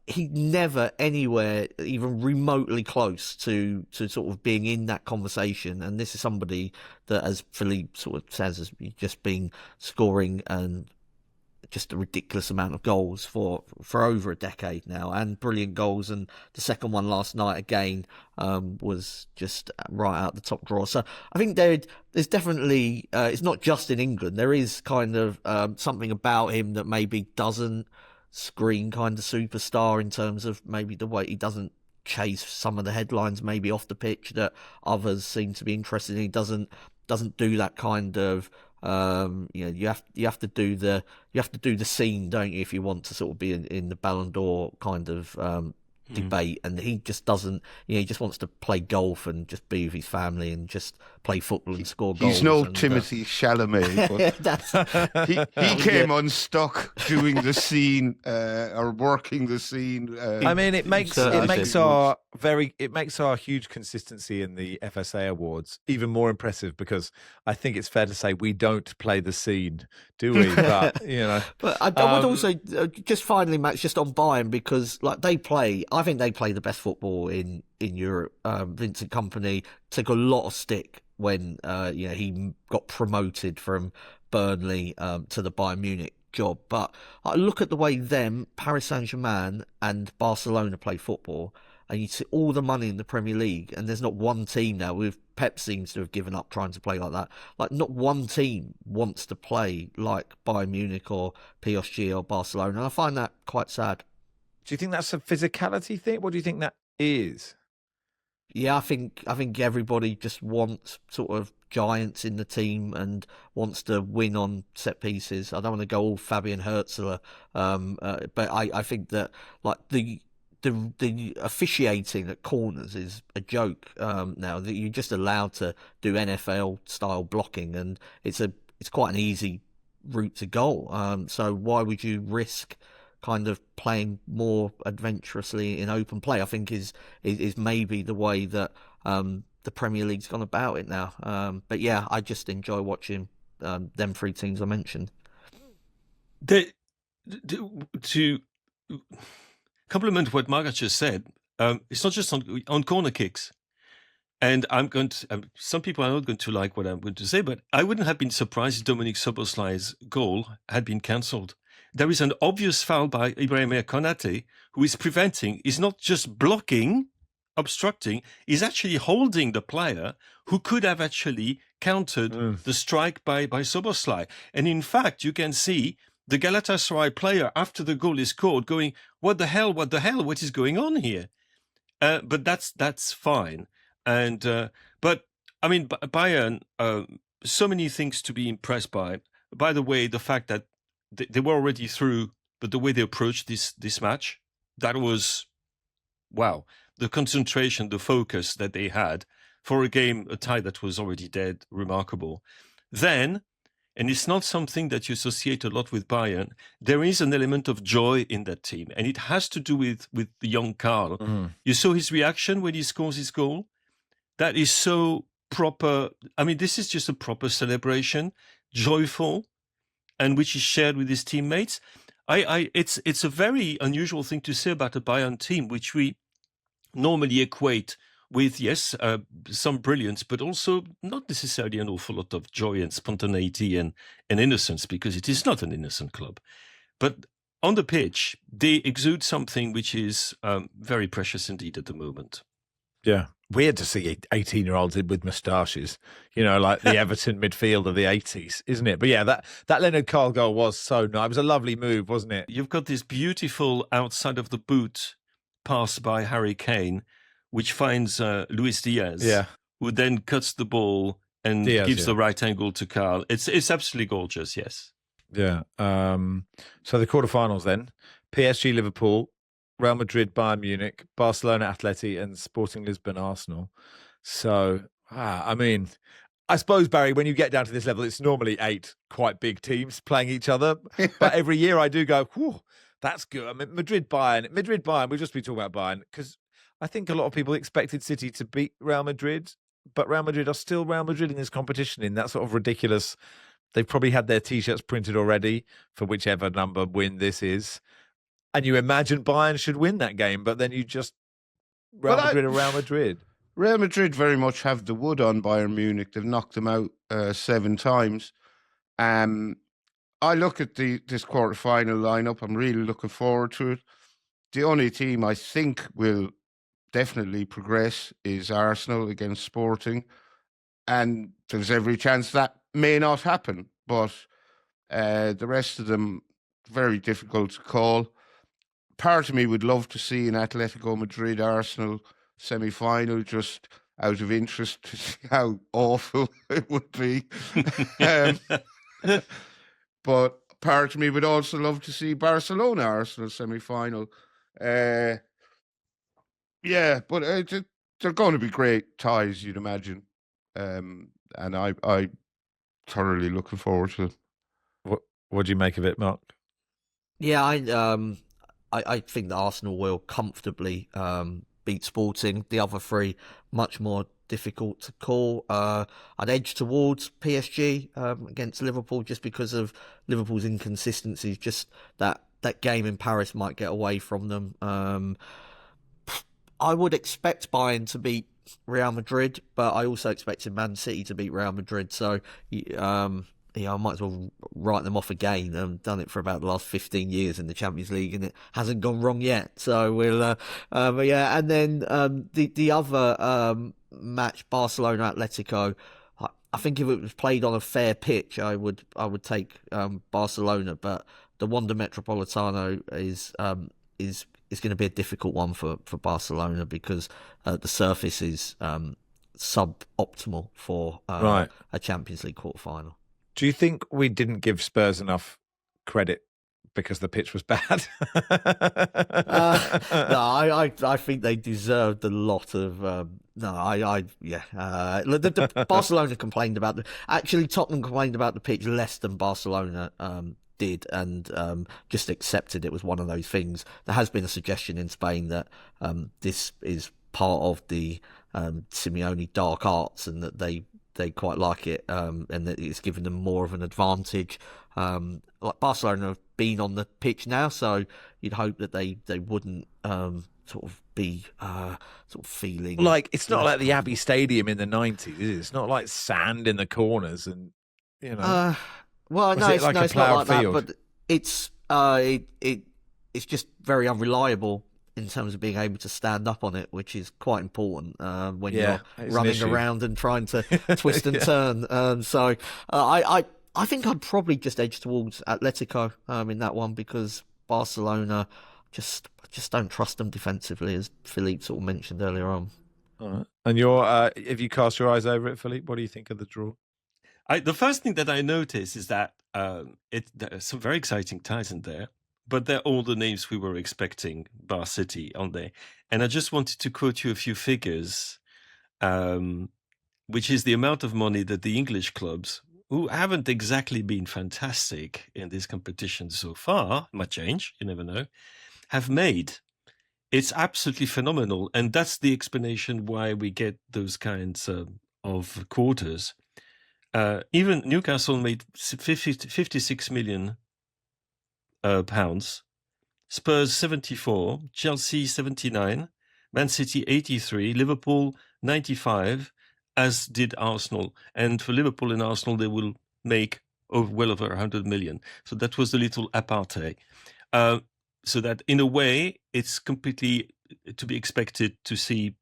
[SPEAKER 4] he never anywhere even remotely close to sort of being in that conversation. And this is somebody that, as Philippe sort of says, has just been scoring and just a ridiculous amount of goals for over a decade now, and brilliant goals. And the second one last night again was just right out the top drawer. So I think there's definitely, it's not just in England, there is kind of something about him that maybe doesn't screen kind of superstar, in terms of maybe the way he doesn't chase some of the headlines maybe off the pitch that others seem to be interested in. He doesn't do that kind of you have to do the scene, don't you, if you want to sort of be in the Ballon d'Or kind of debate. And he just doesn't. He just wants to play golf and just be with his family and just play football and score goals.
[SPEAKER 2] He's no Timothy Chalamet, but he came unstuck doing the scene or working the scene.
[SPEAKER 1] I mean, it makes our huge consistency in the FSA awards even more impressive, because I think it's fair to say we don't play the scene, do we? But
[SPEAKER 4] But I would also just finally, Max, just on Bayern, because I think they play the best football in Europe. Vincent Kompany took a lot of stick when he got promoted from Burnley to the Bayern Munich job. But I look at the way Paris Saint-Germain and Barcelona play football, and you see all the money in the Premier League, and there's not one team now, with Pep seems to have given up trying to play like that. Not one team wants to play like Bayern Munich or PSG or Barcelona, and I find that quite sad.
[SPEAKER 1] do you think that's a physicality thing? What do you think that is?
[SPEAKER 4] Yeah, I think everybody just wants sort of giants in the team and wants to win on set pieces. I don't want to go all Fabian Herzler, but I think that like the officiating at corners is a joke now. That you're just allowed to do NFL style blocking, and it's quite an easy route to goal. So why would you risk kind of playing more adventurously in open play? I think is maybe the way that the Premier League's gone about it now. But yeah, I just enjoy watching them three teams I mentioned.
[SPEAKER 3] To complement what Margaret just said, it's not just on corner kicks. And some people are not going to like what I'm going to say, but I wouldn't have been surprised if Dominik Szoboszlai's goal had been cancelled. There is an obvious foul by Ibrahim Konate, who is preventing, is not just blocking, obstructing, is actually holding the player who could have actually countered the strike by Szoboszlai. And in fact, you can see the Galatasaray player after the goal is scored going, what the hell, what is going on here? But that's fine. And but I mean, Bayern, so many things to be impressed by. By the way, the fact that they were already through, but the way they approached this match, that was, wow. The concentration, the focus that they had for a tie that was already dead, remarkable. Then, and it's not something that you associate a lot with Bayern, there is an element of joy in that team, and it has to do with the young Karl. You saw his reaction when he scores his goal. That is so proper. I mean, this is just a proper celebration, joyful, and which is shared with his teammates. It's a very unusual thing to say about a Bayern team, which we normally equate with, yes, some brilliance, but also not necessarily an awful lot of joy and spontaneity and innocence, because it is not an innocent club. But on the pitch, they exude something which is very precious indeed at the moment.
[SPEAKER 1] Yeah. Weird to see 18-year-olds with moustaches, like the Everton midfield of the 80s, isn't it? But yeah, that Leonard Carl goal was so nice. It was a lovely move, wasn't it?
[SPEAKER 3] You've got this beautiful outside of the boot pass by Harry Kane, which finds Luis Diaz, who then cuts the ball and gives the right angle to Carl. It's absolutely gorgeous, yes.
[SPEAKER 1] Yeah. So the quarterfinals then, PSG, Liverpool, Real Madrid, Bayern Munich, Barcelona, Atleti, and Sporting Lisbon, Arsenal. So, I mean, I suppose, Barry, when you get down to this level, it's normally 8 quite big teams playing each other. But every year I do go, whew, that's good. I mean, Madrid, Bayern, we'll just be talking about Bayern, because I think a lot of people expected City to beat Real Madrid, but Real Madrid are still Real Madrid in this competition, in that sort of ridiculous. They've probably had their T-shirts printed already for whichever number win this is. And you imagine Bayern should win that game, but then you just Real Madrid are Real Madrid.
[SPEAKER 2] Real Madrid very much have the wood on Bayern Munich. They've knocked them out 7 times. I look at this quarter-final lineup. I'm really looking forward to it. The only team I think will definitely progress is Arsenal against Sporting. And there's every chance that may not happen. But the rest of them, very difficult to call. Part of me would love to see an Atletico Madrid Arsenal semi-final, just out of interest to see how awful it would be. But part of me would also love to see Barcelona Arsenal semi-final. But they're going to be great ties, you'd imagine. And I thoroughly looking forward to it.
[SPEAKER 1] What do you make of it, Mark?
[SPEAKER 4] Yeah, I think that Arsenal will comfortably beat Sporting. The other 3, much more difficult to call. I'd edge towards PSG against Liverpool, just because of Liverpool's inconsistencies. Just that game in Paris might get away from them. I would expect Bayern to beat Real Madrid, but I also expected Man City to beat Real Madrid. So I might as well write them off again. I've done it for about the last 15 years in the Champions League, and it hasn't gone wrong yet. So we'll, and then the other match, Barcelona Atletico. I think if it was played on a fair pitch, I would take Barcelona, but the Wanda Metropolitano is is going to be a difficult one for Barcelona because the surface is suboptimal for a Champions League quarter-final.
[SPEAKER 1] Do you think we didn't give Spurs enough credit because the pitch was bad?
[SPEAKER 4] No, I think they deserved a lot of. Barcelona complained about Tottenham complained about the pitch less than Barcelona did, and just accepted it was one of those things. There has been a suggestion in Spain that this is part of the Simeone dark arts, and that they quite like it, and that it's given them more of an advantage. Like Barcelona have been on the pitch now, so you'd hope that they wouldn't sort of be sort of feeling
[SPEAKER 1] like it's not like the Abbey Stadium in the 90s, is it? It's not like sand in the corners, and you know.
[SPEAKER 4] Well, no, it's,
[SPEAKER 1] like
[SPEAKER 4] no,
[SPEAKER 1] a
[SPEAKER 4] it's not like
[SPEAKER 1] ploughed field?
[SPEAKER 4] that, but it's it's just very unreliable in terms of being able to stand up on it, which is quite important when you're running around and trying to twist and turn. So I think I'd probably just edge towards Atletico in that one, because Barcelona just don't trust them defensively, as Philippe sort of mentioned earlier on.
[SPEAKER 1] All right. And if you cast your eyes over it, Philippe, what do you think of the draw?
[SPEAKER 3] The first thing that I noticed is that there are some very exciting ties in there, but they're all the names we were expecting, Bar City on there. And I just wanted to quote you a few figures, which is the amount of money that the English clubs, who haven't exactly been fantastic in this competition so far, might change, you never know, have made. It's absolutely phenomenal. And that's the explanation why we get those kinds of quarters. Even Newcastle made 56 million pounds, Spurs 74, Chelsea 79, Man City 83, Liverpool 95, as did Arsenal. And for Liverpool and Arsenal, they will make well over 100 million. So that was the little apartheid. So that in a way, it's completely to be expected to see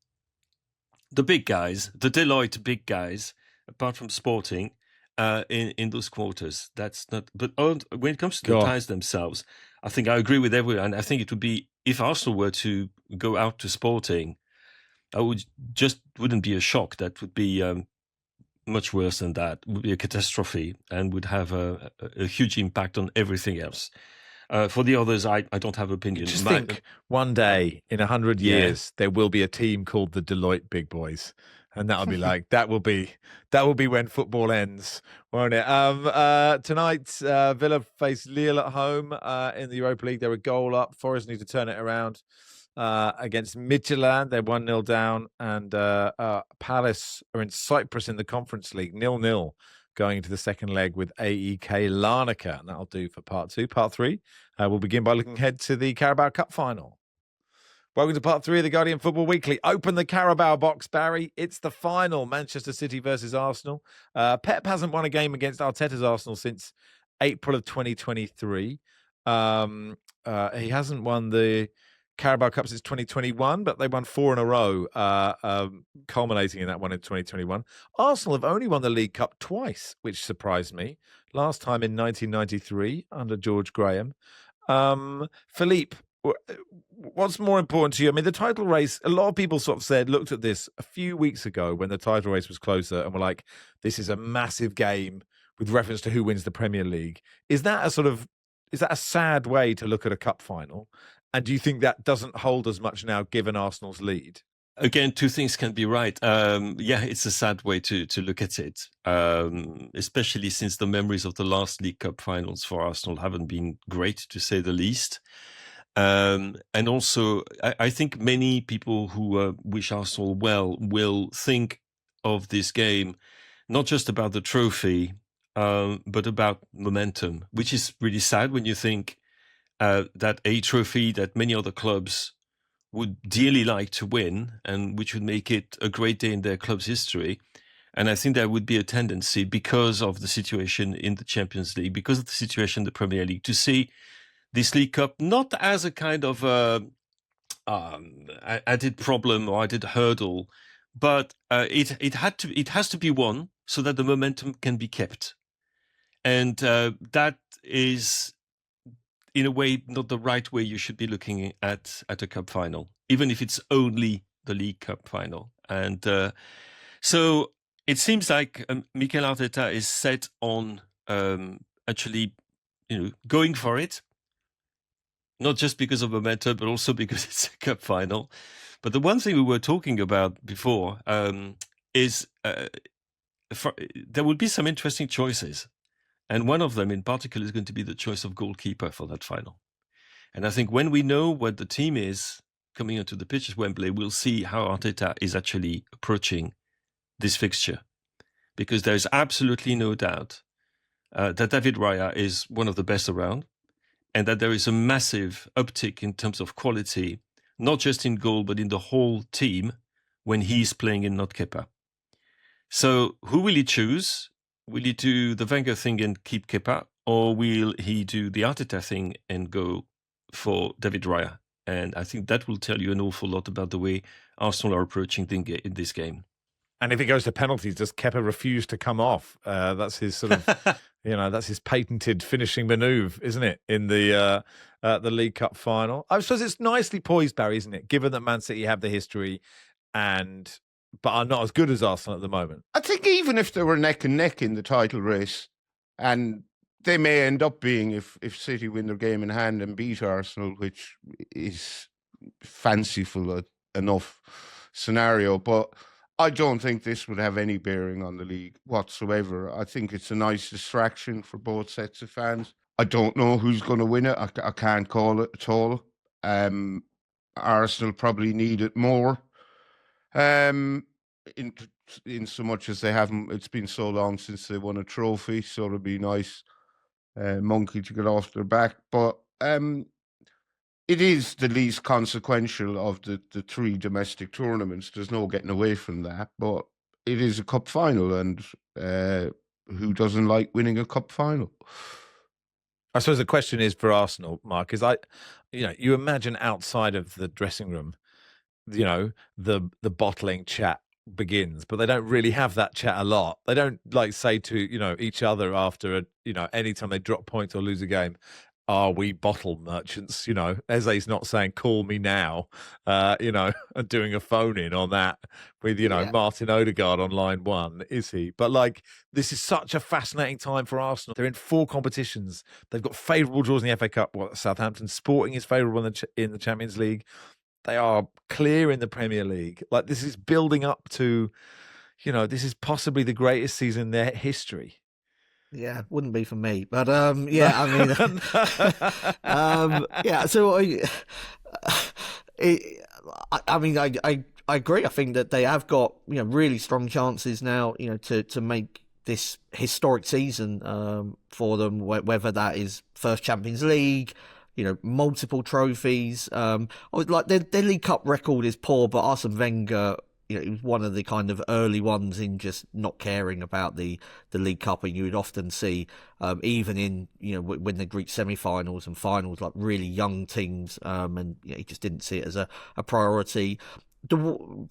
[SPEAKER 3] the big guys, the Deloitte big guys, apart from Sporting, in those quarters. That's not. But when it comes to the ties themselves, I think I agree with everyone. I think it would be, if Arsenal were to go out to Sporting, wouldn't be a shock. That would be much worse than that. It would be a catastrophe and would have a huge impact on everything else. For the others, I don't have opinion.
[SPEAKER 1] Just think, one day in 100 years, there will be a team called the Deloitte Big Boys. And that'll be like that will be when football ends, won't it? Tonight, Villa face Lille at home in the Europa League. They're a goal up. Forest need to turn it around against Midtjylland. They're 1-0 down, and Palace are in Cyprus in the Conference League, 0-0, going into the second leg with AEK Larnaca. And that'll do for part 2. Part 3, we'll begin by looking ahead to the Carabao Cup final. Welcome to part 3 of the Guardian Football Weekly. Open the Carabao box, Barry. It's the final, Manchester City versus Arsenal. Pep hasn't won a game against Arteta's Arsenal since April of 2023. He hasn't won the Carabao Cup since 2021, but they won 4 in a row, culminating in that one in 2021. Arsenal have only won the League Cup twice, which surprised me. Last time in 1993 under George Graham. Philippe, what's more important to you? I mean, the title race, a lot of people sort of looked at this a few weeks ago when the title race was closer and were like, this is a massive game with reference to who wins the Premier League. Is that a sad way to look at a cup final? And do you think that doesn't hold as much now given Arsenal's lead?
[SPEAKER 3] Again, two things can be right. It's a sad way to look at it, especially since the memories of the last League Cup finals for Arsenal haven't been great, to say the least. And also, I think many people who wish Arsenal well will think of this game not just about the trophy, but about momentum, which is really sad when you think that a trophy that many other clubs would dearly like to win, and which would make it a great day in their club's history. And I think there would be a tendency, because of the situation in the Champions League, because of the situation in the Premier League, to see this League Cup not as a kind of added problem or added hurdle, but it has to be won so that the momentum can be kept. And that is in a way, not the right way you should be looking at a cup final, even if it's only the League Cup final. And so it seems like Mikel Arteta is set on actually, going for it. Not just because of momentum, but also because it's a cup final. But the one thing we were talking about before is there will be some interesting choices. And one of them in particular is going to be the choice of goalkeeper for that final. And I think when we know what the team is coming onto the pitch at Wembley, we'll see how Arteta is actually approaching this fixture. Because there's absolutely no doubt that David Raya is one of the best around, and that there is a massive uptick in terms of quality, not just in goal, but in the whole team when he's playing in not Kepa. So who will he choose? Will he do the Wenger thing and keep Kepa, or will he do the Arteta thing and go for David Raya? And I think that will tell you an awful lot about the way Arsenal are approaching this game.
[SPEAKER 1] And if it goes to penalties, does Kepa refuse to come off? That's his sort of, that's his patented finishing manoeuvre, isn't it? In the League Cup final. I suppose it's nicely poised, Barry, isn't it? Given that Man City have the history, but are not as good as Arsenal at the moment.
[SPEAKER 2] I think even if they were neck and neck in the title race, and they may end up being if City win their game in hand and beat Arsenal, which is fanciful enough scenario, but I don't think this would have any bearing on the league whatsoever. I think it's a nice distraction for both sets of fans. I don't know who's going to win it. I can't call it at all. Arsenal probably need it more. In so much as they haven't, it's been so long since they won a trophy, so it'll be nice monkey to get off their back. But it is the least consequential of the three domestic tournaments. There's no getting away from that. But it is a cup final, and who doesn't like winning a cup final?
[SPEAKER 1] I suppose the question is for Arsenal, Mark, is you imagine outside of the dressing room, the bottling chat begins, but they don't really have that chat a lot. They don't say to each other after anytime they drop points or lose a game, are we bottle merchants? Eze's not saying call me now, and doing a phone in on that with Martin Odegaard on line one, is he? But this is such a fascinating time for Arsenal. They're in 4 competitions. They've got favourable draws in the FA Cup. Southampton. Sporting is favourable in the Champions League. They are clear in the Premier League. This is building up to, this is possibly the greatest season in their history.
[SPEAKER 4] Yeah, wouldn't be for me, but yeah, I mean, So I agree. I think that they have got really strong chances now, to make this historic season for them, whether that is first Champions League, multiple trophies. Their League Cup record is poor, but Arsene Wenger, it was one of the kind of early ones in just not caring about the League Cup, and you would often see, even in when they reach semi-finals and finals, really young teams, and he just didn't see it as a priority.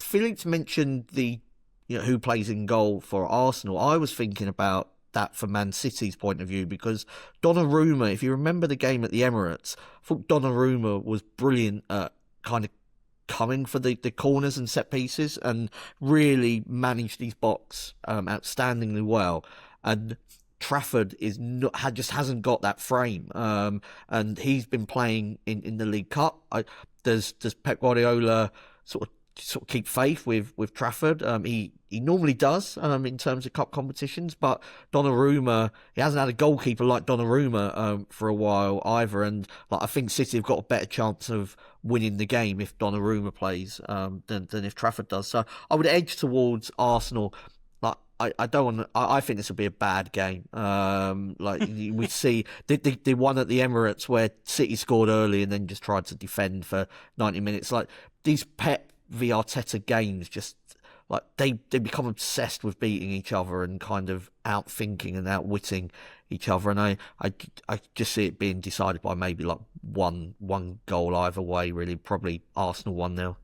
[SPEAKER 4] Philippe mentioned the who plays in goal for Arsenal. I was thinking about that from Man City's point of view, because Donnarumma, if you remember the game at the Emirates, I thought Donnarumma was brilliant at kind of coming for the corners and set pieces, and really managed these box outstandingly well. And Trafford just hasn't got that frame, and he's been playing in the League Cup. Does Pep Guardiola sort of keep faith with Trafford? He normally does in terms of cup competitions, but Donnarumma, he hasn't had a goalkeeper like Donnarumma for a while either, and I think City have got a better chance of winning the game if Donnarumma plays than if Trafford does. So I would edge towards Arsenal. I think this will be a bad game. We see the one at the Emirates where City scored early and then just tried to defend for 90 minutes. These Pep v Arteta games, just they become obsessed with beating each other and kind of outthinking and outwitting each other, and I just see it being decided by maybe one goal either way, really. Probably Arsenal 1-0.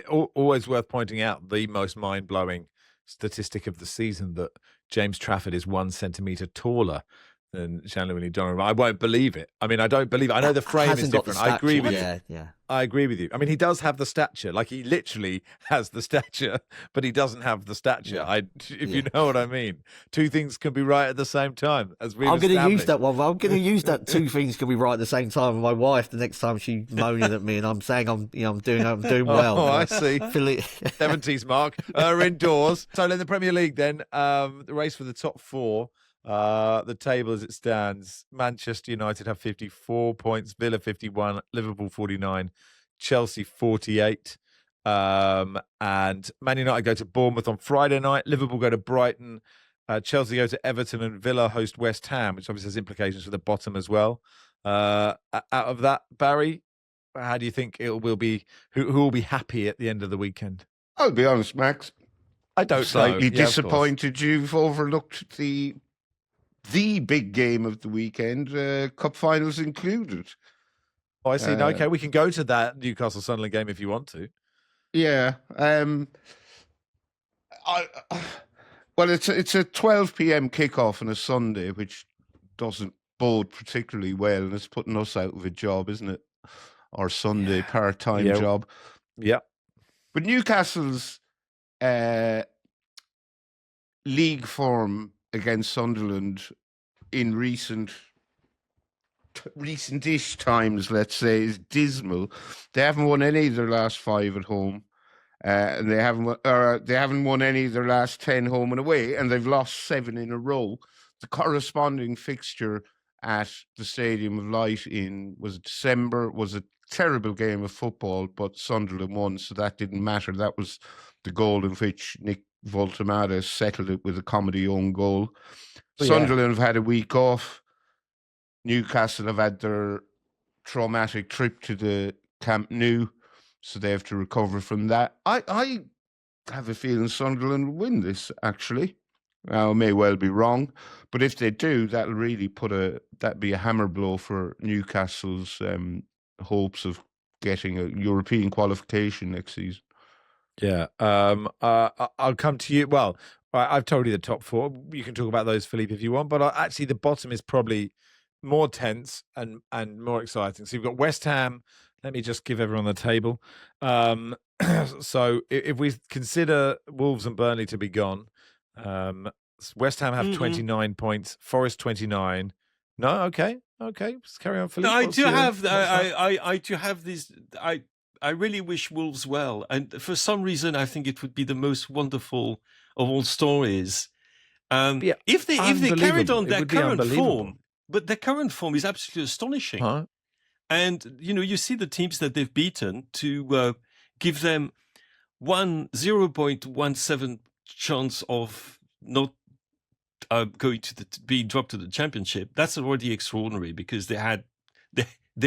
[SPEAKER 1] Always worth pointing out the most mind-blowing statistic of the season, that James Trafford is 1 centimetre taller than Gianluigi Donnarumma. I won't believe it. I mean, I don't believe it. I know the frame is
[SPEAKER 4] Hasn't got the
[SPEAKER 1] different. I agree
[SPEAKER 4] stature.
[SPEAKER 1] with you.
[SPEAKER 4] Yeah.
[SPEAKER 1] I agree with you. I mean, he does have the stature. Like, he literally has the stature, but he doesn't have the stature. If you know what I mean. Two things can be right at the same time, as we've
[SPEAKER 4] I'm going to use
[SPEAKER 1] established.
[SPEAKER 4] that one. I'm going to use that. Two things can be right at the same time. And my wife, the next time she's moaning at me, and I'm saying I'm doing well.
[SPEAKER 1] Oh, I see.
[SPEAKER 4] Philippe.
[SPEAKER 1] 70s mark are indoors. So in the Premier League then, the race for the top four, the table as it stands, Manchester United have 54 points, Villa 51, Liverpool 49, Chelsea 48. And Man United go to Bournemouth on Friday night, Liverpool go to Brighton, Chelsea go to Everton, and Villa host West Ham, which obviously has implications for the bottom as well. Out of that, Barry, how do you think it will be? Who will be happy at the end of the weekend?
[SPEAKER 2] I'll be honest, Max.
[SPEAKER 1] I don't
[SPEAKER 2] Slightly
[SPEAKER 1] know. Yeah,
[SPEAKER 2] disappointed you've overlooked the big game of the weekend, cup finals included.
[SPEAKER 1] Oh, I see. No, okay, we can go to that Newcastle Sunderland game if you want to.
[SPEAKER 2] Yeah. Well, it's a 12 p.m. kickoff on a Sunday, which doesn't bode particularly well, and it's putting us out of a job, isn't it? Our Sunday part-time job.
[SPEAKER 1] Yeah.
[SPEAKER 2] But Newcastle's league form against Sunderland in recent-ish times, let's say, is dismal. They haven't won any of their last 5 at home, and they haven't won any of their last 10 home and away, and they've lost 7 in a row. The corresponding fixture at the Stadium of Light in December was a terrible game of football, but Sunderland won, so that didn't matter. That was the goal in which Nick Voltemada settled it with a comedy own goal. Sunderland have had a week off. Newcastle have had their traumatic trip to the Camp Nou, so they have to recover from that. I have a feeling Sunderland will win this, actually. Now, I may well be wrong, but if they do, that'll really that'd be a hammer blow for Newcastle's hopes of getting a European qualification next season.
[SPEAKER 1] Yeah. I'll come to you. Well, I've told you the top 4. You can talk about those, Philippe, if you want, but actually the bottom is probably more tense and more exciting. So you've got West Ham. Let me just give everyone the table. So if we consider Wolves and Burnley to be gone, West Ham have 29 points, Forest 29. No, okay, let's carry on, Philippe.
[SPEAKER 3] No, I do have these. I really wish Wolves well, and for some reason, I think it would be the most wonderful of all stories. If they carried on their current form, but their current form is absolutely astonishing.
[SPEAKER 1] Huh?
[SPEAKER 3] And you see the teams that they've beaten to give them 0.17 chance of not going to being dropped to the Championship. That's already extraordinary because they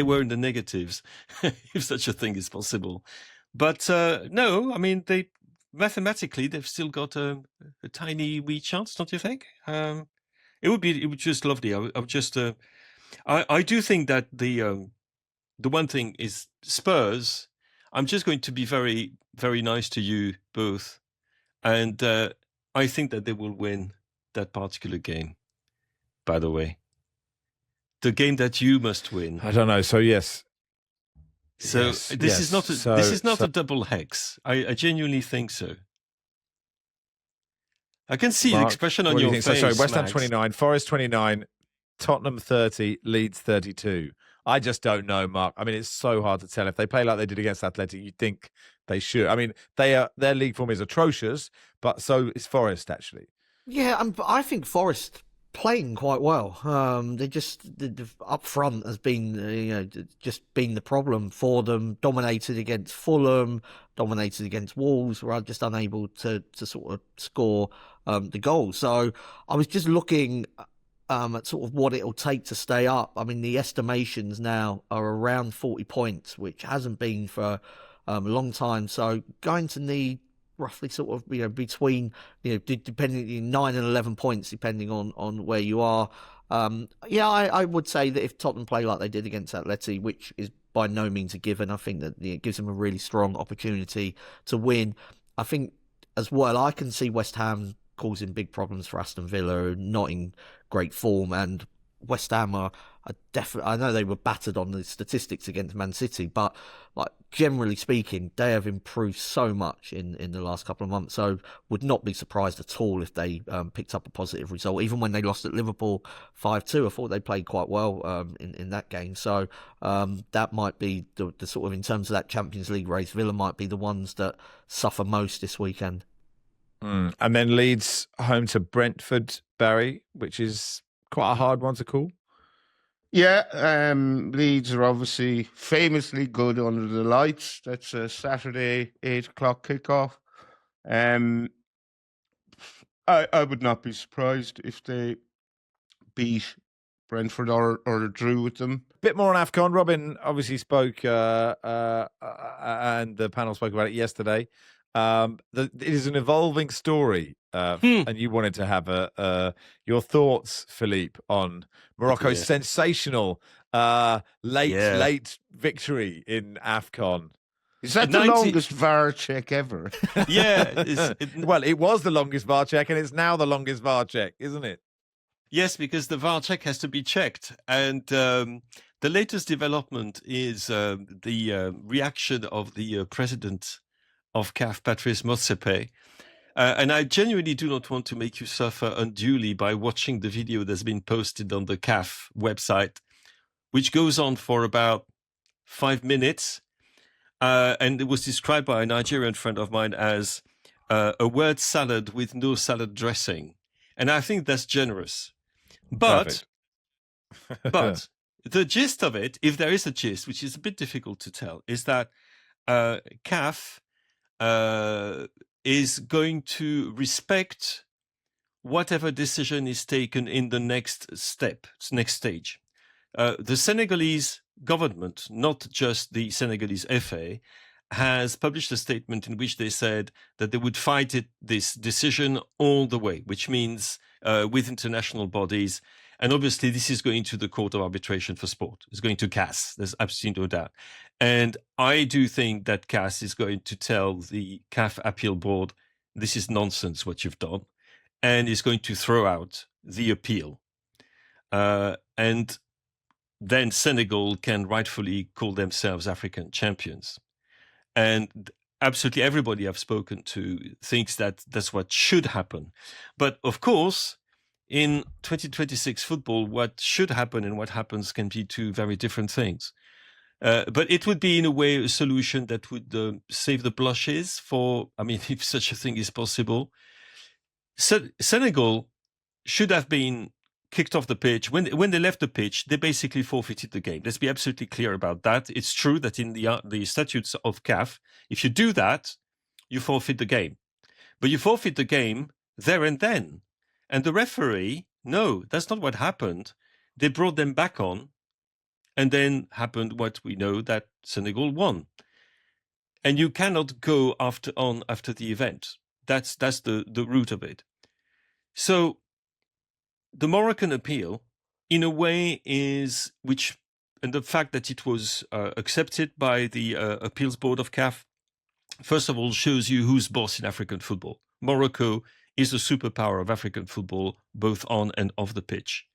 [SPEAKER 3] were in the negatives, if such a thing is possible. But no, I mean mathematically they've still got a tiny wee chance, don't you think? It would be just lovely. I do think that the one thing is Spurs. I'm just going to be very, very nice to you both, and I think that they will win that particular game. By the way, the game that you must win.
[SPEAKER 1] I don't know. So yes.
[SPEAKER 3] So this is not a double hex. I genuinely think so. I can see the expression on your face.
[SPEAKER 1] Sorry, West Ham
[SPEAKER 3] Max.
[SPEAKER 1] 29, Forest 29, Tottenham 30, Leeds 32. I just don't know, Mark. I mean, it's so hard to tell. If they play like they did against Athletic, you'd think they should. I mean, their league form is atrocious, but so is Forest, actually.
[SPEAKER 4] Yeah, I think Forest playing quite well. They just up front has been just been the problem for them. Dominated against Fulham, dominated against Wolves, were just unable to sort of score the goals. So I was just looking at sort of what it'll take to stay up. I mean, the estimations now are around 40 points, which hasn't been for a long time. So going to need roughly sort of between depending 9 and 11 points depending on where you are. I would say that if Tottenham play like they did against Atleti, which is by no means a given, I think that it gives them a really strong opportunity to win. I think as well, I can see West Ham causing big problems for Aston Villa, not in great form, and West Ham are definitely. I know they were battered on the statistics against Man City, but like generally speaking, they have improved so much in the last couple of months. So would not be surprised at all if they picked up a positive result. Even when they lost at Liverpool 5-2, I thought they played quite well in that game. So that might be the sort of, in terms of that Champions League race, Villa might be the ones that suffer most this weekend.
[SPEAKER 1] And then Leeds home to Brentford, Barry, which is quite a hard one to call.
[SPEAKER 2] Yeah, Leeds are obviously famously good under the lights. That's a Saturday 8:00 kickoff. I would not be surprised if they beat Brentford or drew with them.
[SPEAKER 1] Bit more on Afcon. Robin obviously spoke, and the panel spoke about it yesterday. It is an evolving story, and you wanted to have your thoughts, Philippe, on Morocco's sensational late victory in Afcon.
[SPEAKER 2] Is that the longest VAR check ever?
[SPEAKER 3] Yeah.
[SPEAKER 1] Well, it was the longest VAR check, and it's now the longest VAR check, isn't it?
[SPEAKER 3] Yes, because the VAR check has to be checked. And the latest development is the reaction of the president of CAF, Patrice Motsepe. And I genuinely do not want to make you suffer unduly by watching the video that's been posted on the CAF website, which goes on for about 5 minutes. And it was described by a Nigerian friend of mine as a word salad with no salad dressing. And I think that's generous. But the gist of it, if there is a gist, which is a bit difficult to tell, is that CAF is going to respect whatever decision is taken in the next stage. The Senegalese government, not just the Senegalese FA, has published a statement in which they said that they would fight this decision all the way, which means with international bodies. And obviously, this is going to the Court of Arbitration for Sport. It's going to CAS. There's absolutely no doubt. And I do think that CAS is going to tell the CAF Appeal Board, this is nonsense what you've done, and is going to throw out the appeal. And then Senegal can rightfully call themselves African champions. And absolutely everybody I've spoken to thinks that that's what should happen. But of course, in 2026 football, what should happen and what happens can be two very different things. But it would be, in a way, a solution that would save the blushes if such a thing is possible. Senegal should have been kicked off the pitch. When they left the pitch, they basically forfeited the game. Let's be absolutely clear about that. It's true that in the statutes of CAF, if you do that, you forfeit the game. But you forfeit the game there and then. And the referee, no, that's not what happened. They brought them back on, and then happened what we know, that Senegal won. And you cannot go after the event. That's the root of it. So the Moroccan appeal, in a way, and the fact that it was accepted by the appeals board of CAF, first of all, shows you who's boss in African football. Morocco is a superpower of African football, both on and off the pitch.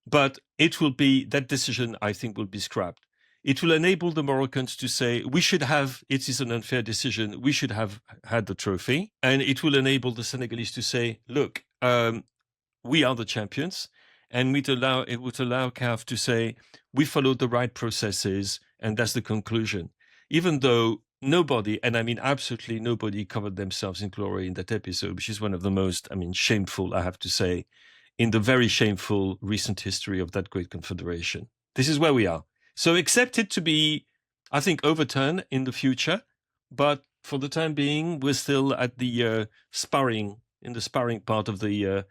[SPEAKER 3] But that decision, I think, will be scrapped. It will enable the Moroccans to say, it is an unfair decision, we should have had the trophy. And it will enable the Senegalese to say, look, we are the champions. And it would allow CAF to say, we followed the right processes, and that's the conclusion. Even though nobody, and I mean absolutely nobody, covered themselves in glory in that episode, which is one of the most, shameful, I have to say, in the very shameful recent history of that great confederation. This is where we are. So accept it to be, I think, overturned in the future, but for the time being, we're still at the sparring part of the...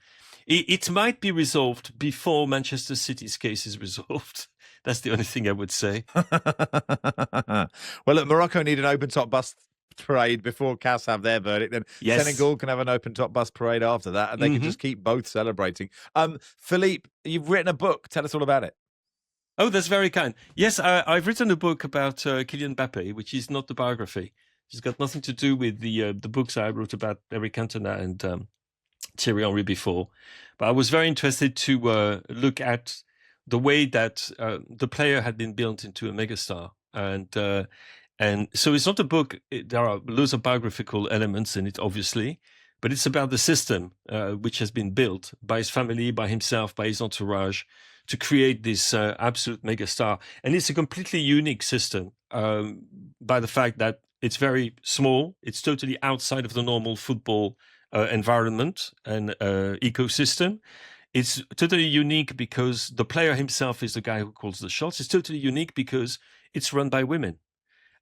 [SPEAKER 3] It might be resolved before Manchester City's case is resolved. That's the only thing I would say.
[SPEAKER 1] Well, look, Morocco need an open-top bus parade before CAS have their verdict. Then yes. Senegal can have an open-top bus parade after that, and they can just keep both celebrating. Philippe, you've written a book. Tell us all about it.
[SPEAKER 3] Oh, that's very kind. Yes, I've written a book about Kylian Mbappé, which is not the biography. It's got nothing to do with the books I wrote about Eric Cantona and Thierry Henry before. But I was very interested to look at the way that the player had been built into a megastar. And so it's not a book. There are loads of biographical elements in it, obviously, but it's about the system which has been built by his family, by himself, by his entourage, to create this absolute megastar. And it's a completely unique system by the fact that it's very small. It's totally outside of the normal football environment and ecosystem. It's totally unique because the player himself is the guy who calls the shots. It's totally unique because it's run by women.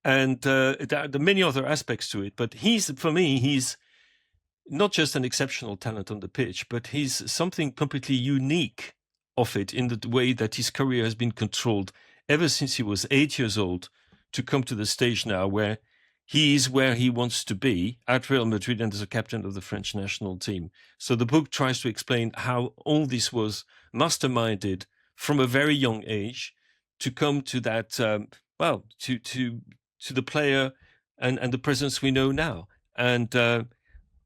[SPEAKER 3] And there are many other aspects to it. But for me, he's not just an exceptional talent on the pitch, but he's something completely unique of it in the way that his career has been controlled ever since he was 8 years old to come to the stage now where he is where he wants to be at Real Madrid and as a captain of the French national team. So the book tries to explain how all this was masterminded from a very young age to come to that, to the player and the presence we know now. And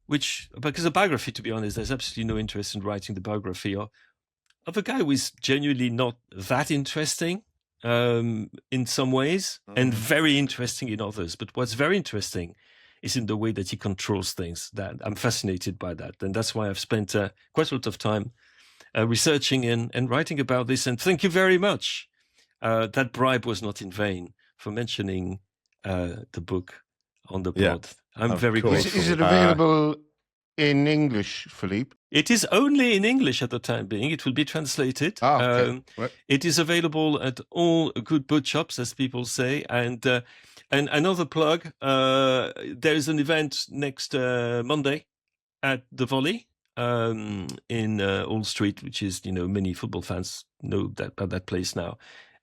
[SPEAKER 3] because a biography, to be honest, there's absolutely no interest in writing the biography of a guy who is genuinely not that interesting in some ways and very interesting in others. But what's very interesting is in the way that he controls things. That I'm fascinated by that. And that's why I've spent quite a lot of time researching and writing about this. And thank you very much. That bribe was not in vain for mentioning the book on the pod.
[SPEAKER 1] Yeah,
[SPEAKER 3] I'm very grateful.
[SPEAKER 2] Is it available in English, Philippe?
[SPEAKER 3] It is only in English at the time being. It will be translated.
[SPEAKER 2] Okay.
[SPEAKER 3] It is available at all good book shops, as people say. And another plug, there is an event next Monday at the Volley in Old Street, which is, many football fans know about that place now,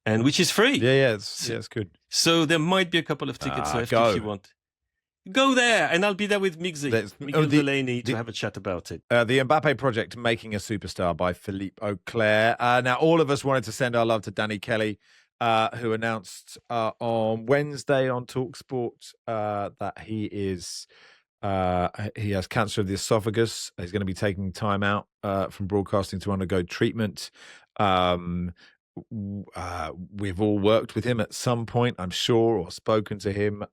[SPEAKER 3] and which is free.
[SPEAKER 1] Yeah, it's good.
[SPEAKER 3] So there might be a couple of tickets left if you want. Go there, and I'll be there with Miguel Delaney to have a chat about it.
[SPEAKER 1] The Mbappe Project, Making a Superstar by Philippe Auclair. Now, all of us wanted to send our love to Danny Kelly, who announced on Wednesday on TalkSport that he has cancer of the esophagus. He's going to be taking time out from broadcasting to undergo treatment. We've all worked with him at some point, I'm sure, or spoken to him.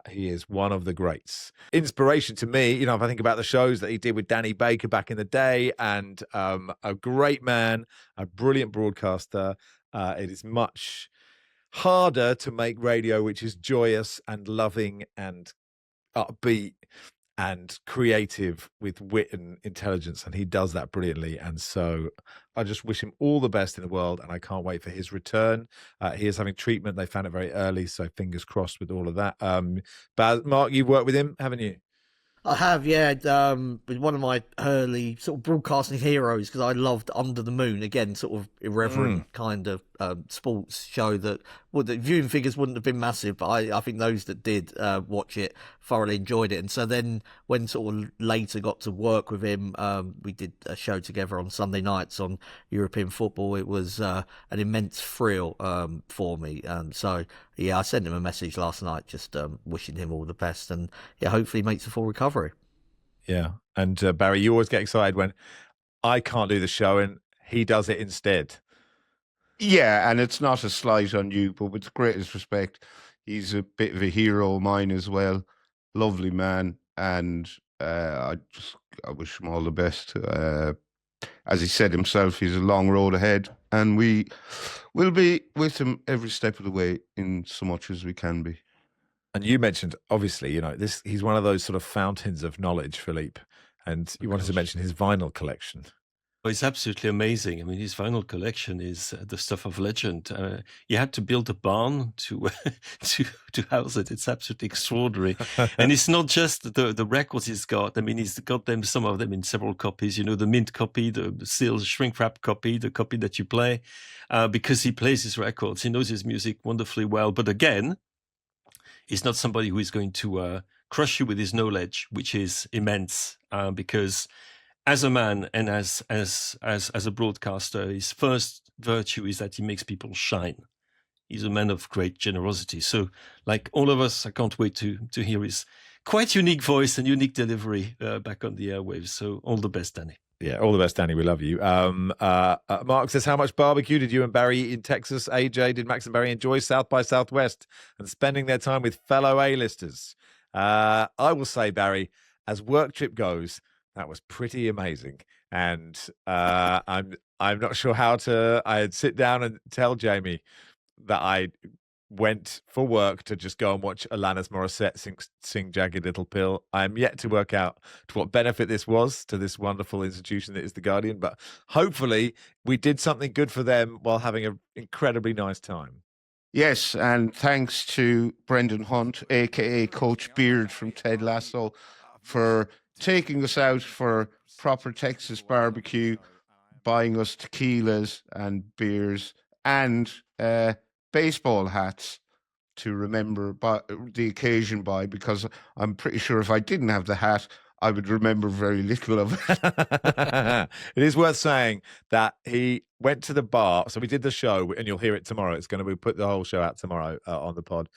[SPEAKER 1] He is one of the greats. Inspiration to me, if I think about the shows that he did with Danny Baker back in the day, and a great man, a brilliant broadcaster. It is much harder to make radio which is joyous and loving and upbeat and creative with wit and intelligence, and he does that brilliantly. And so I just wish him all the best in the world, and I can't wait for his return. He is having treatment. They found it very early, so fingers crossed with all of that. But Mark, you've worked with him, haven't you?
[SPEAKER 4] I have, yeah. With one of my early sort of broadcasting heroes, because I loved Under the Moon, again, sort of irreverent kind of sports show that, the viewing figures wouldn't have been massive, but I think those that did watch it thoroughly enjoyed it. And so then when sort of later got to work with him, we did a show together on Sunday nights on European football. It was an immense thrill for me. So yeah, I sent him a message last night just wishing him all the best, and yeah, hopefully he makes a full recovery.
[SPEAKER 1] Yeah. And Barry, you always get excited when I can't do the show and he does it instead.
[SPEAKER 2] Yeah, and it's not a slight on you, but with the greatest respect, he's a bit of a hero of mine as well. Lovely man, and I wish him all the best. As he said himself, he's a long road ahead, and we will be with him every step of the way in so much as we can be.
[SPEAKER 1] And you mentioned, obviously, he's one of those sort of fountains of knowledge, Philippe, and you wanted to mention his vinyl collection.
[SPEAKER 3] Oh, it's absolutely amazing. I mean, his vinyl collection is the stuff of legend. He had to build a barn to house it. It's absolutely extraordinary. And it's not just the records he's got. I mean, he's got some of them in several copies. The mint copy, the sealed shrink wrap copy, the copy that you play, because he plays his records. He knows his music wonderfully well. But again, he's not somebody who is going to crush you with his knowledge, which is immense, because as a man and as a broadcaster, his first virtue is that he makes people shine. He's a man of great generosity. So, like all of us, I can't wait to hear his quite unique voice and unique delivery back on the airwaves. So, all the best, Danny.
[SPEAKER 1] Yeah, all the best, Danny. We love you. Mark says, how much barbecue did you and Barry eat in Texas? AJ, did Max and Barry enjoy South by Southwest and spending their time with fellow A-listers? I will say, Barry, as work trip goes, that was pretty amazing. And I'm not sure how to. I'd sit down and tell Jamie that I went for work to just go and watch Alanis Morissette sing Jagged Little Pill. I am yet to work out to what benefit this was to this wonderful institution that is The Guardian, but hopefully we did something good for them while having an incredibly nice time.
[SPEAKER 2] Yes, and thanks to Brendan Hunt, a.k.a. Coach Beard from Ted Lasso, for taking us out for proper Texas barbecue, buying us tequilas and beers and baseball hats to remember the occasion by, because I'm pretty sure if I didn't have the hat, I would remember very little of it.
[SPEAKER 1] It is worth saying that he went to the bar. So we did the show, and you'll hear it tomorrow. It's going to be put the whole show out tomorrow on the pod.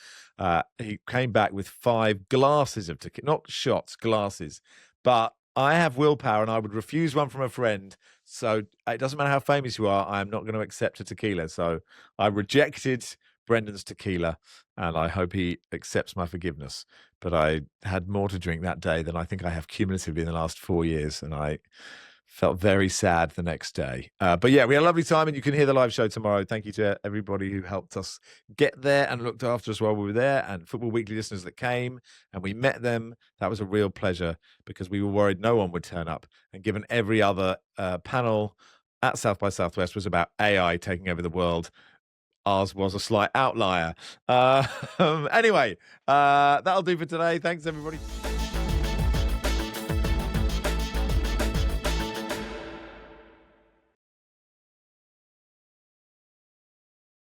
[SPEAKER 1] He came back with 5 glasses of tequila, not shots, glasses. But I have willpower, and I would refuse one from a friend. So it doesn't matter how famous you are, I am not going to accept a tequila. So I rejected Brendan's tequila, and I hope he accepts my forgiveness. But I had more to drink that day than I think I have cumulatively in the last 4 years, and I felt very sad the next day. But yeah, we had a lovely time, and you can hear the live show tomorrow. Thank you to everybody who helped us get there and looked after us while we were there, and Football Weekly listeners that came, and we met them. That was a real pleasure, because we were worried no one would turn up. And given every other panel at South by Southwest was about AI taking over the world, ours was a slight outlier. Anyway, that'll do for today. Thanks, everybody.